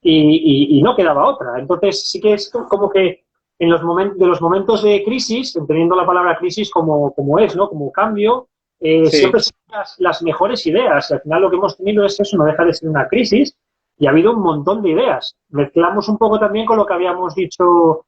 y no quedaba otra. Entonces sí que es como que en los momentos de crisis, entendiendo la palabra crisis como es, ¿no? Como cambio, sí, siempre son las mejores ideas. Y al final lo que hemos tenido es eso, no deja de ser una crisis, y ha habido un montón de ideas. Mezclamos un poco también con lo que habíamos dicho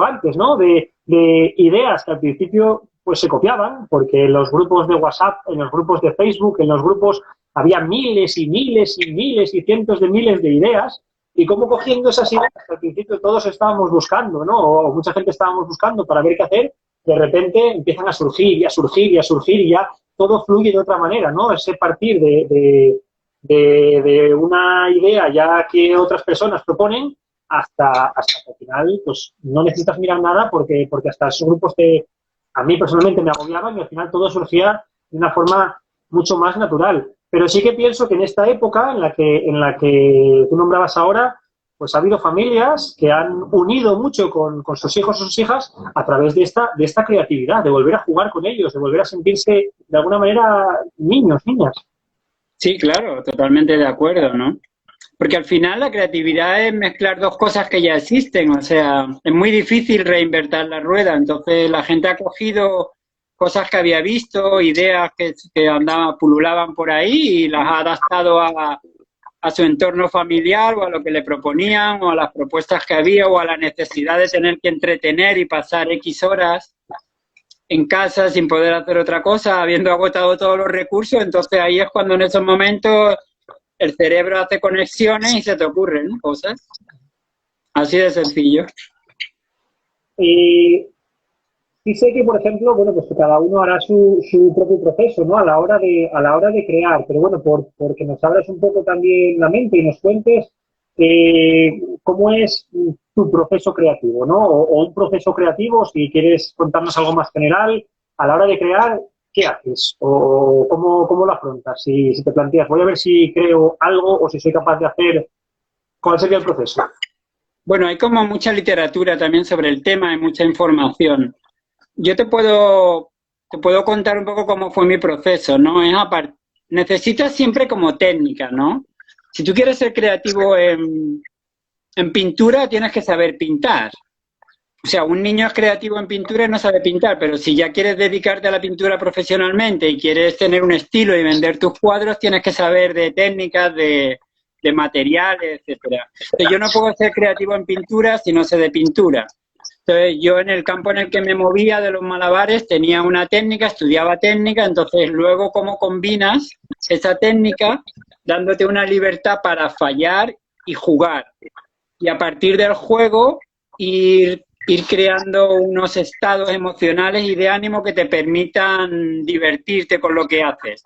antes, ¿no? De ideas que al principio pues se copiaban, porque en los grupos de WhatsApp, en los grupos de Facebook, en los grupos había miles y miles y miles y cientos de miles de ideas, y cómo cogiendo esas ideas que al principio todos estábamos buscando, ¿no? O mucha gente estábamos buscando para ver qué hacer, de repente empiezan a surgir y a surgir y a surgir, y ya todo fluye de otra manera, ¿no? Ese partir de una idea ya que otras personas proponen hasta que al final pues no necesitas mirar nada porque hasta esos grupos a mí personalmente me agobiaban, y al final todo surgía de una forma mucho más natural. Pero sí que pienso que en esta época en la que tú nombrabas ahora, pues ha habido familias que han unido mucho con sus hijos o sus hijas a través de esta creatividad, de volver a jugar con ellos, de volver a sentirse de alguna manera niños, niñas. Sí, claro, totalmente de acuerdo, ¿no? Porque al final la creatividad es mezclar dos cosas que ya existen, o sea, es muy difícil reinventar la rueda. Entonces la gente ha cogido cosas que había visto, ideas que pululaban por ahí, y las ha adaptado a su entorno familiar, o a lo que le proponían, o a las propuestas que había, o a la necesidad de tener que entretener y pasar X horas en casa sin poder hacer otra cosa, habiendo agotado todos los recursos. Entonces ahí es cuando en esos momentos el cerebro hace conexiones y se te ocurren cosas. Así de sencillo. Y sí sé que, por ejemplo, bueno, pues cada uno hará su propio proceso, ¿no? A la hora de crear. Pero bueno, porque nos abras un poco también la mente y nos cuentes cómo es tu proceso creativo, ¿no? O un proceso creativo, si quieres contarnos algo más general, a la hora de crear, ¿qué haces? ¿O cómo lo afrontas? Si te planteas, voy a ver si creo algo o si soy capaz de hacer, ¿cuál sería el proceso? Bueno, hay como mucha literatura también sobre el tema, hay mucha información. Yo te puedo contar un poco cómo fue mi proceso, ¿no? Necesitas siempre como técnica, ¿no? Si tú quieres ser creativo en pintura, tienes que saber pintar. O sea, un niño es creativo en pintura y no sabe pintar, pero si ya quieres dedicarte a la pintura profesionalmente y quieres tener un estilo y vender tus cuadros, tienes que saber de técnicas, de materiales, etcétera. Entonces, yo no puedo ser creativo en pintura si no sé de pintura. Entonces, yo en el campo en el que me movía de los malabares tenía una técnica, estudiaba técnica. Entonces luego cómo combinas esa técnica dándote una libertad para fallar y jugar. Y a partir del juego ir creando unos estados emocionales y de ánimo que te permitan divertirte con lo que haces.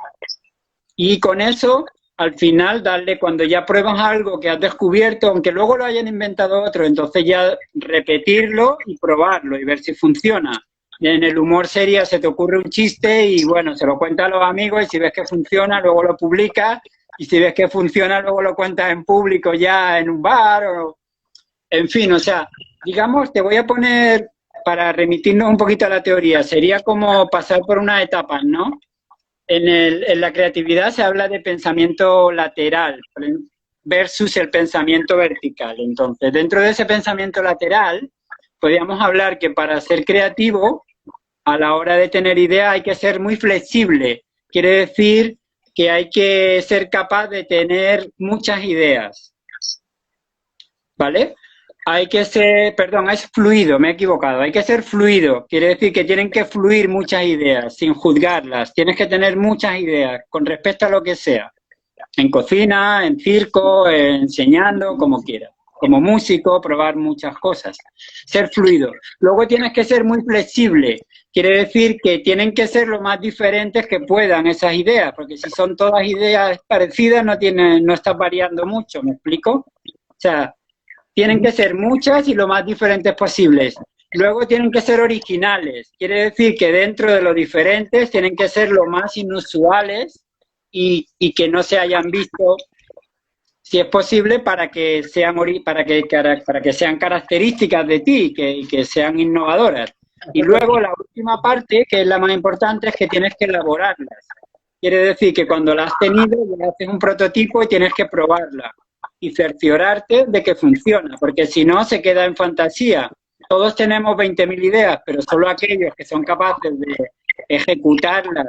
Y con eso, al final, cuando ya pruebas algo que has descubierto, aunque luego lo hayan inventado otro, entonces ya repetirlo y probarlo y ver si funciona. En el humor sería, se te ocurre un chiste y bueno, se lo cuentas a los amigos, y si ves que funciona, luego lo publicas, y si ves que funciona, luego lo cuentas en público ya en un bar En fin, o sea, digamos, te voy a poner, para remitirnos un poquito a la teoría, sería como pasar por unas etapas, ¿no? En la creatividad se habla de pensamiento lateral versus el pensamiento vertical. Entonces, dentro de ese pensamiento lateral, podríamos hablar que para ser creativo, a la hora de tener ideas hay que ser muy flexible. Quiere decir que hay que ser capaz de tener muchas ideas, ¿vale? Hay que ser, perdón, es fluido, me he equivocado. Hay que ser fluido, quiere decir que tienen que fluir muchas ideas sin juzgarlas. Tienes que tener muchas ideas con respecto a lo que sea. En cocina, en circo, enseñando, como quieras. Como músico, probar muchas cosas. Ser fluido. Luego tienes que ser muy flexible. Quiere decir que tienen que ser lo más diferentes que puedan esas ideas, porque si son todas ideas parecidas no estás variando mucho, ¿me explico? O sea, tienen que ser muchas y lo más diferentes posibles. Luego tienen que ser originales. Quiere decir que dentro de lo diferentes tienen que ser lo más inusuales y que no se hayan visto, si es posible, para que sean características de ti y que sean innovadoras. Y luego la última parte, que es la más importante, es que tienes que elaborarlas. Quiere decir que cuando la has tenido, ya haces un prototipo y tienes que probarla y cerciorarte de que funciona, porque si no se queda en fantasía. Todos tenemos 20.000 ideas, pero solo aquellos que son capaces de ejecutarlas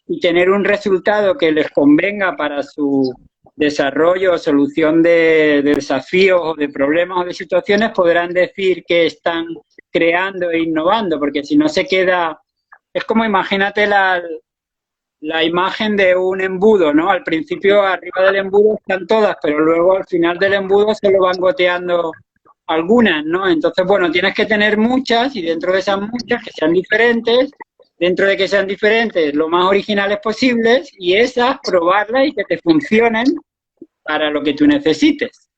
y tener un resultado que les convenga para su desarrollo o solución de desafíos o de problemas o de situaciones podrán decir que están creando e innovando, porque si no se queda... Es como imagínate la imagen de un embudo, ¿no? Al principio arriba del embudo están todas, pero luego al final del embudo se lo van goteando algunas, ¿no? Entonces, bueno, tienes que tener muchas y dentro de esas muchas que sean diferentes, dentro de que sean diferentes, lo más originales posibles y esas probarlas y que te funcionen para lo que tú necesites.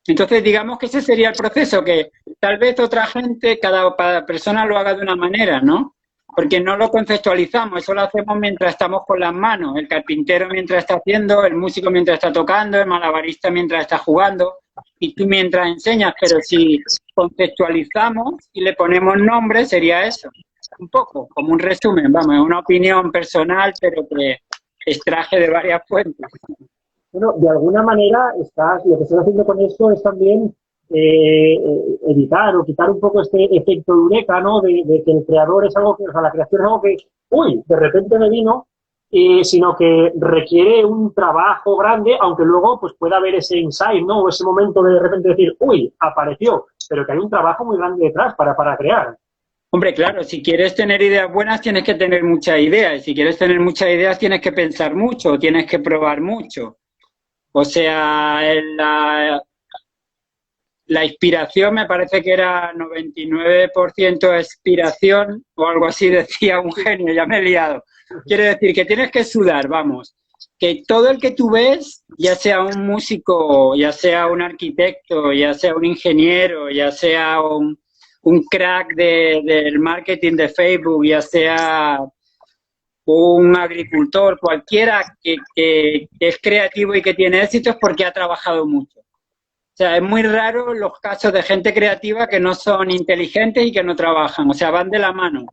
Entonces, digamos que ese sería el proceso, que tal vez otra gente, cada persona lo haga de una manera, ¿no? Porque no lo conceptualizamos, eso lo hacemos mientras estamos con las manos, el carpintero mientras está haciendo, el músico mientras está tocando, el malabarista mientras está jugando, y tú mientras enseñas, pero si conceptualizamos y le ponemos nombre, sería eso, un poco, como un resumen, vamos, es una opinión personal, pero que extraje de varias fuentes. Bueno, de alguna manera lo que estás haciendo con esto es también evitar o quitar un poco este efecto eureka, ¿no? De que el creador es algo que, o sea, la creación es algo que, uy, de repente me vino, sino que requiere un trabajo grande, aunque luego pues pueda haber ese insight, ¿no? O ese momento de repente decir, uy, apareció, pero que hay un trabajo muy grande detrás para crear. Hombre, claro, si quieres tener ideas buenas tienes que tener muchas ideas, y si quieres tener muchas ideas tienes que pensar mucho, tienes que probar mucho. O sea, la inspiración me parece que era 99% inspiración o algo así, decía un genio, ya me he liado. Quiere decir que tienes que sudar, vamos. Que todo el que tú ves, ya sea un músico, ya sea un arquitecto, ya sea un ingeniero, ya sea un crack del marketing de Facebook, ya sea un agricultor, cualquiera que es creativo y que tiene éxito es porque ha trabajado mucho. O sea, es muy raro los casos de gente creativa que no son inteligentes y que no trabajan, o sea, van de la mano.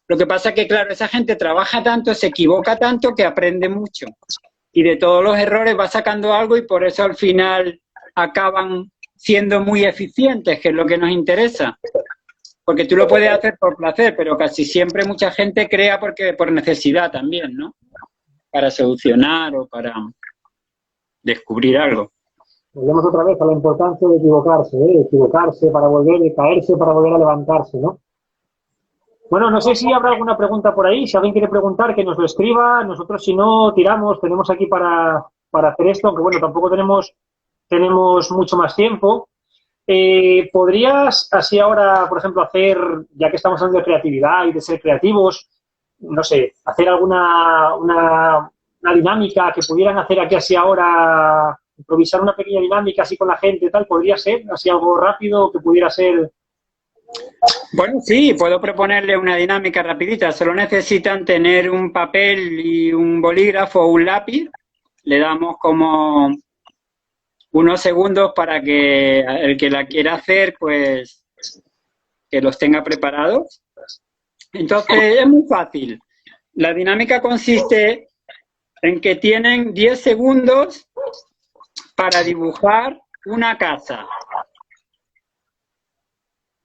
Lo que pasa es que, claro, esa gente trabaja tanto, se equivoca tanto que aprende mucho. Y de todos los errores va sacando algo y por eso al final acaban siendo muy eficientes, que es lo que nos interesa. Porque tú lo puedes hacer por placer, pero casi siempre mucha gente crea por necesidad también, ¿no? Para solucionar o para descubrir algo. Volvemos otra vez a la importancia de equivocarse, equivocarse para volver, de caerse para volver a levantarse, ¿no? Bueno, no sé si habrá alguna pregunta por ahí, si alguien quiere preguntar que nos lo escriba, nosotros si no tiramos, tenemos aquí para hacer esto, aunque bueno, tampoco tenemos mucho más tiempo. ¿Podrías así ahora, por ejemplo, hacer, ya que estamos hablando de creatividad y de ser creativos, no sé, hacer una dinámica que pudieran hacer aquí así ahora, improvisar una pequeña dinámica así con la gente y tal, podría ser así algo rápido que pudiera ser? Bueno, sí, puedo proponerle una dinámica rapidita, solo necesitan tener un papel y un bolígrafo o un lápiz, le damos como unos segundos para que el que la quiera hacer, pues, que los tenga preparados. Entonces, es muy fácil. La dinámica consiste en que tienen 10 segundos para dibujar una casa.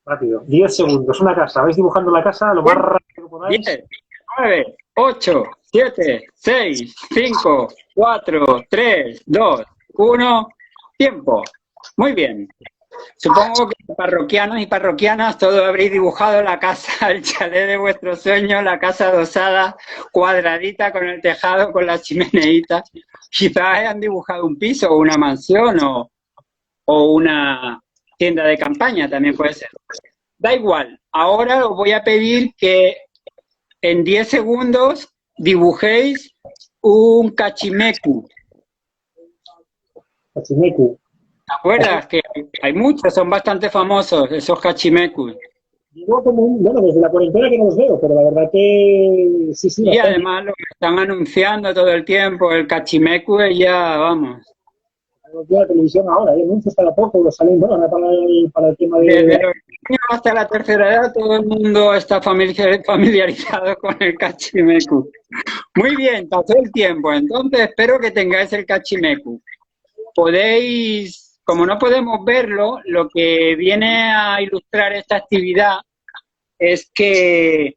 Rápido, 10 segundos, una casa. ¿Vais dibujando la casa lo más rápido que podáis? 10, 9, 8, 7, 6, 5, 4, 3, 2, 1, tiempo. Muy bien. Supongo que parroquianos y parroquianas todos habréis dibujado la casa, el chalet de vuestros sueños, la casa adosada, cuadradita con el tejado, con la chimeneita. Quizás hayan dibujado un piso o una mansión o una tienda de campaña, también puede ser. Da igual, ahora os voy a pedir que en 10 segundos dibujéis un cachimecu. Cachimecu. ¿Te acuerdas? Que hay muchos, son bastante famosos esos cachimecus. Digo como bueno, desde la cuarentena que no los veo, pero la verdad que sí, sí. Y además lo que están anunciando todo el tiempo, el cachimecu es ya, vamos. La televisión ahora, hay anuncios cada poco, los salen, bueno, para el tema de... Desde los niños hasta la tercera edad todo el mundo está familiarizado con el cachimecu. Muy bien, pasó el tiempo, entonces espero que tengáis el cachimecu. Podéis, como no podemos verlo, lo que viene a ilustrar esta actividad es que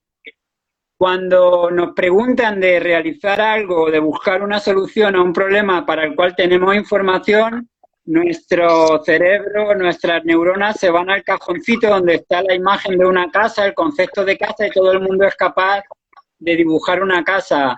cuando nos preguntan de realizar algo o de buscar una solución a un problema para el cual tenemos información, nuestro cerebro, nuestras neuronas se van al cajoncito donde está la imagen de una casa, el concepto de casa, y todo el mundo es capaz de dibujar una casa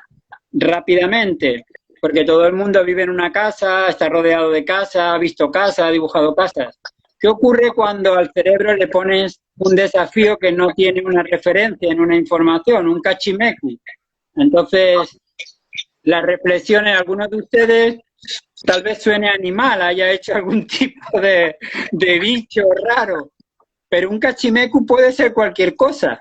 rápidamente, porque todo el mundo vive en una casa, está rodeado de casa, ha visto casa, ha dibujado casas. ¿Qué ocurre cuando al cerebro le pones un desafío que no tiene una referencia en una información, un cachimecu? Entonces, las reflexiones, algunos de ustedes tal vez suene animal, haya hecho algún tipo de bicho raro, pero un cachimecu puede ser cualquier cosa.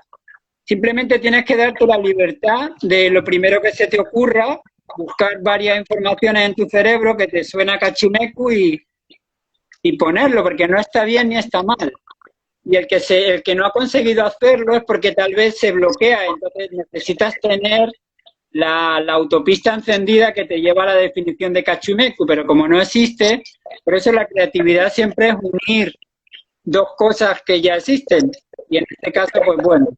Simplemente tienes que darte la libertad de lo primero que se te ocurra, buscar varias informaciones en tu cerebro que te suena cachimecu y ponerlo, porque no está bien ni está mal. Y el que no ha conseguido hacerlo es porque tal vez se bloquea, entonces necesitas tener la autopista encendida que te lleva a la definición de cachimecu, pero como no existe, por eso la creatividad siempre es unir dos cosas que ya existen. Y en este caso, pues bueno,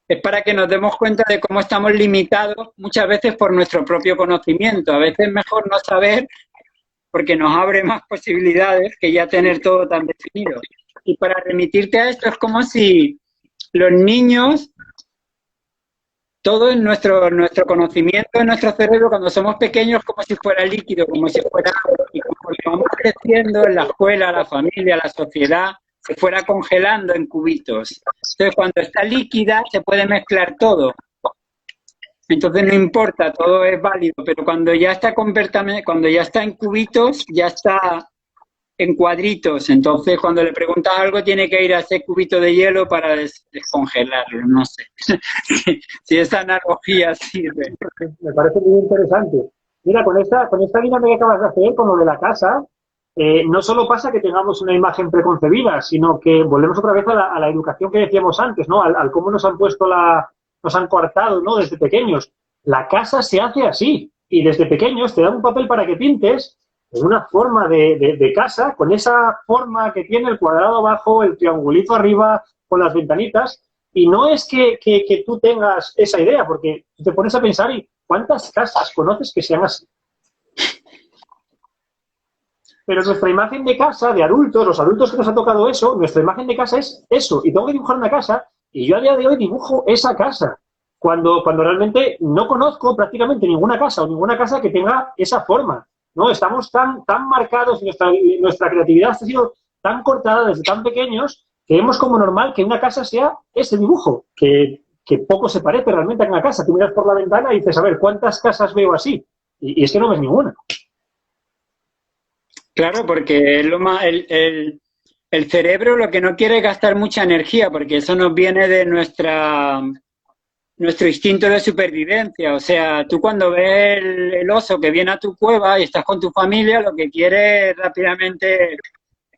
es para que nos demos cuenta de cómo estamos limitados muchas veces por nuestro propio conocimiento. A veces es mejor no saber porque nos abre más posibilidades que ya tener todo tan definido. Y para remitirte a esto, es como si los niños, todo en nuestro conocimiento, en nuestro cerebro, cuando somos pequeños, como si fuera líquido, como si fuera, y como vamos creciendo en la escuela, la familia, la sociedad, se fuera congelando en cubitos. Entonces, cuando está líquida, se puede mezclar todo. Entonces no importa, todo es válido, pero cuando ya está en cubitos, ya está en cuadritos. Entonces, cuando le preguntas algo, tiene que ir a ese cubito de hielo para descongelarlo. No sé si esa analogía sirve. Me parece muy interesante. Mira, con esta dinámica que acabas de hacer, con lo de la casa, no solo pasa que tengamos una imagen preconcebida, sino que volvemos otra vez a la educación que decíamos antes, ¿no? Al cómo nos han puesto nos han coartado, ¿no? Desde pequeños. La casa se hace así. Y desde pequeños te dan un papel para que pintes en una forma de casa, con esa forma que tiene el cuadrado abajo, el triangulito arriba, con las ventanitas. Y no es que tú tengas esa idea, porque te pones a pensar, ¿y cuántas casas conoces que sean así? Pero nuestra imagen de casa, de adultos, los adultos que nos ha tocado eso, nuestra imagen de casa es eso. Y tengo que dibujar una casa, y yo a día de hoy dibujo esa casa. Cuando realmente no conozco prácticamente ninguna casa o ninguna casa que tenga esa forma. ¿No? Estamos tan marcados, nuestra creatividad ha sido tan cortada desde tan pequeños que vemos como normal que una casa sea ese dibujo, que poco se parece realmente a una casa. Tú miras por la ventana y dices, a ver, ¿cuántas casas veo así? Y es que no ves ninguna. Claro, porque el cerebro lo que no quiere es gastar mucha energía, porque eso nos viene de nuestro instinto de supervivencia. O sea, tú cuando ves el oso que viene a tu cueva y estás con tu familia, lo que quieres es rápidamente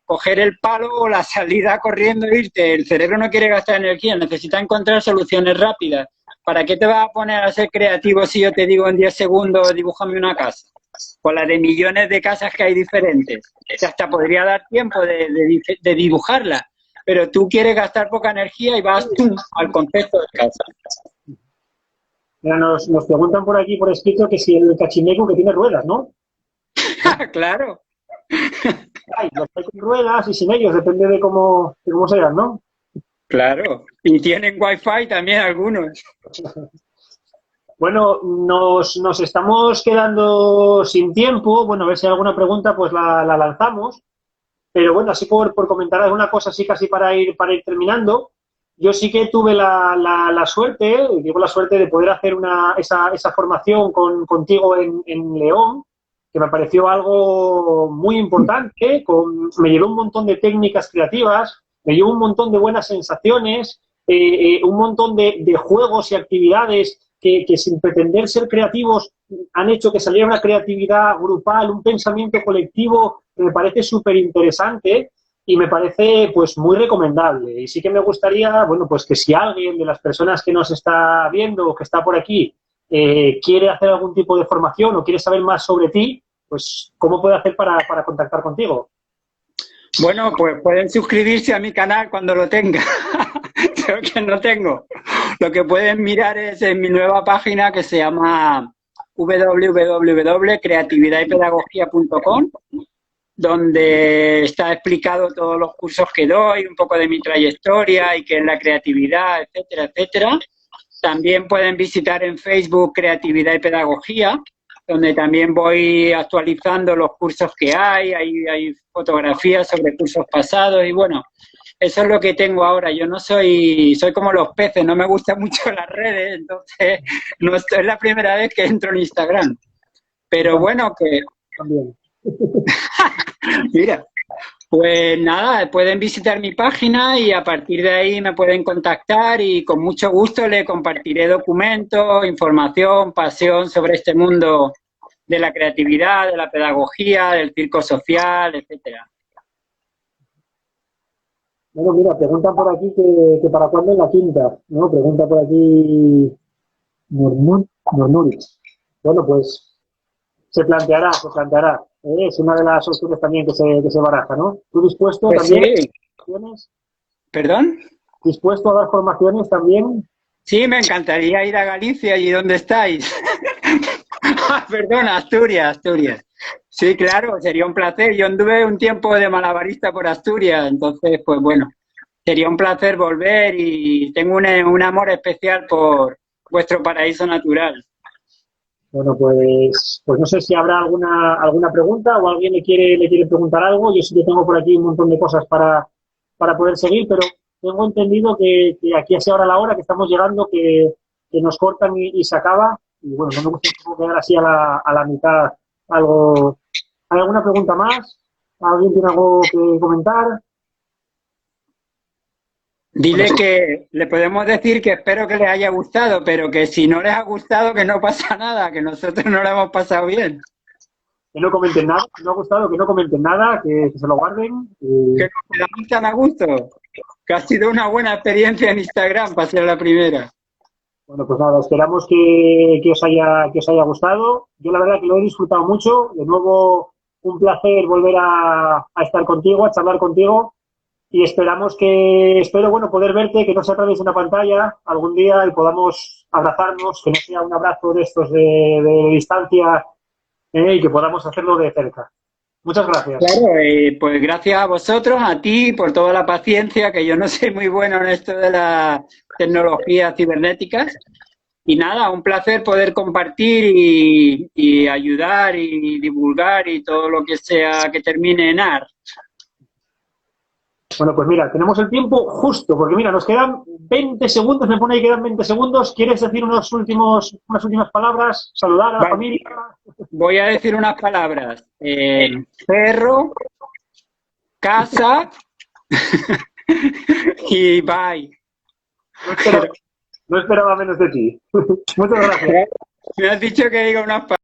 coger el palo o la salida corriendo e irte. El cerebro no quiere gastar energía, necesita encontrar soluciones rápidas. ¿Para qué te vas a poner a ser creativo si yo te digo en 10 segundos dibújame una casa? Con la de millones de casas que hay diferentes. O sea, hasta podría dar tiempo de dibujarla, pero tú quieres gastar poca energía y vas tú al concepto de casa. Mira, nos preguntan por aquí por escrito que si el cachimeco que tiene ruedas, ¿no? Claro. Ay, los hay con ruedas y sin ellos, depende de cómo sean, ¿no? Claro. Y tienen wifi también algunos. Bueno, nos estamos quedando sin tiempo. Bueno, a ver si hay alguna pregunta, pues la lanzamos. Pero bueno, así por comentar alguna cosa así casi para ir terminando. Yo sí que tuve la suerte, digo la suerte de poder hacer esa formación contigo en León, que me pareció algo muy importante, me llevó un montón de técnicas creativas, me llevó un montón de buenas sensaciones, un montón de juegos y actividades que sin pretender ser creativos han hecho que saliera una creatividad grupal, un pensamiento colectivo que me parece súper interesante y me parece pues muy recomendable. Y sí que me gustaría, bueno, pues que si alguien de las personas que nos está viendo o que está por aquí quiere hacer algún tipo de formación o quiere saber más sobre ti, pues ¿cómo puede hacer para contactar contigo? Bueno, pues pueden suscribirse a mi canal cuando lo tenga. Creo que no tengo. Lo que pueden mirar es en mi nueva página que se llama www.creatividadaypedagogía.com, donde está explicado todos los cursos que doy, un poco de mi trayectoria y qué es la creatividad, etcétera, etcétera. También pueden visitar en Facebook Creatividad y Pedagogía, donde también voy actualizando los cursos que hay fotografías sobre cursos pasados y bueno, eso es lo que tengo ahora. Yo no soy como los peces, no me gustan mucho las redes, entonces no es la primera vez que entro en Instagram. Pero bueno, que... También. Mira, pues nada, pueden visitar mi página y a partir de ahí me pueden contactar y con mucho gusto le compartiré documentos, información, pasión sobre este mundo de la creatividad, de la pedagogía, del circo social, etcétera. Bueno, mira, preguntan por aquí que para cuándo en la quinta, ¿no? Pregunta por aquí Nornurix. Bueno, pues se planteará. Es una de las opciones también que se baraja, ¿no? ¿Tú dispuesto Pues también? sí. ¿Perdón? ¿Dispuesto a dar formaciones también? Sí, me encantaría ir a Galicia. ¿Y dónde estáis? Perdón, Asturias. Sí, claro, sería un placer. Yo anduve un tiempo de malabarista por Asturias, entonces, pues bueno, sería un placer volver y tengo un amor especial por vuestro paraíso natural. Bueno, pues no sé si habrá alguna pregunta o alguien le quiere preguntar algo. Yo sí que tengo por aquí un montón de cosas para poder seguir, pero tengo entendido que aquí hace ahora la hora que estamos llegando, que nos cortan y se acaba. Y bueno, no me gusta quedar así a la mitad algo. ¿Hay alguna pregunta más? ¿Alguien tiene algo que comentar? Dile que le podemos decir que espero que les haya gustado, pero que si no les ha gustado, que no pasa nada, que nosotros no lo hemos pasado bien. Que no comenten nada, si no ha gustado, que no comenten nada, que se lo guarden. Que nos quedamos tan a gusto, que ha sido una buena experiencia en Instagram para ser la primera. Bueno, pues nada, esperamos que os haya gustado. Yo la verdad que lo he disfrutado mucho. De nuevo, un placer volver a estar contigo, a charlar contigo. Y espero, bueno, poder verte, que no sea a través de una pantalla algún día y podamos abrazarnos, que no sea un abrazo de estos de distancia y que podamos hacerlo de cerca. Muchas gracias. Claro, pues gracias a vosotros, a ti, por toda la paciencia, que yo no soy muy bueno en esto de las tecnologías cibernéticas. Y nada, un placer poder compartir y ayudar y divulgar y todo lo que sea que termine en AR. Bueno, pues mira, tenemos el tiempo justo, porque mira, nos quedan 20 segundos, me pone ahí que quedan 20 segundos. ¿Quieres decir unas últimas palabras? ¿Saludar a la familia? Voy a decir unas palabras. Perro, casa y bye. No esperaba menos de ti. Muchas gracias. Me has dicho que diga unas palabras.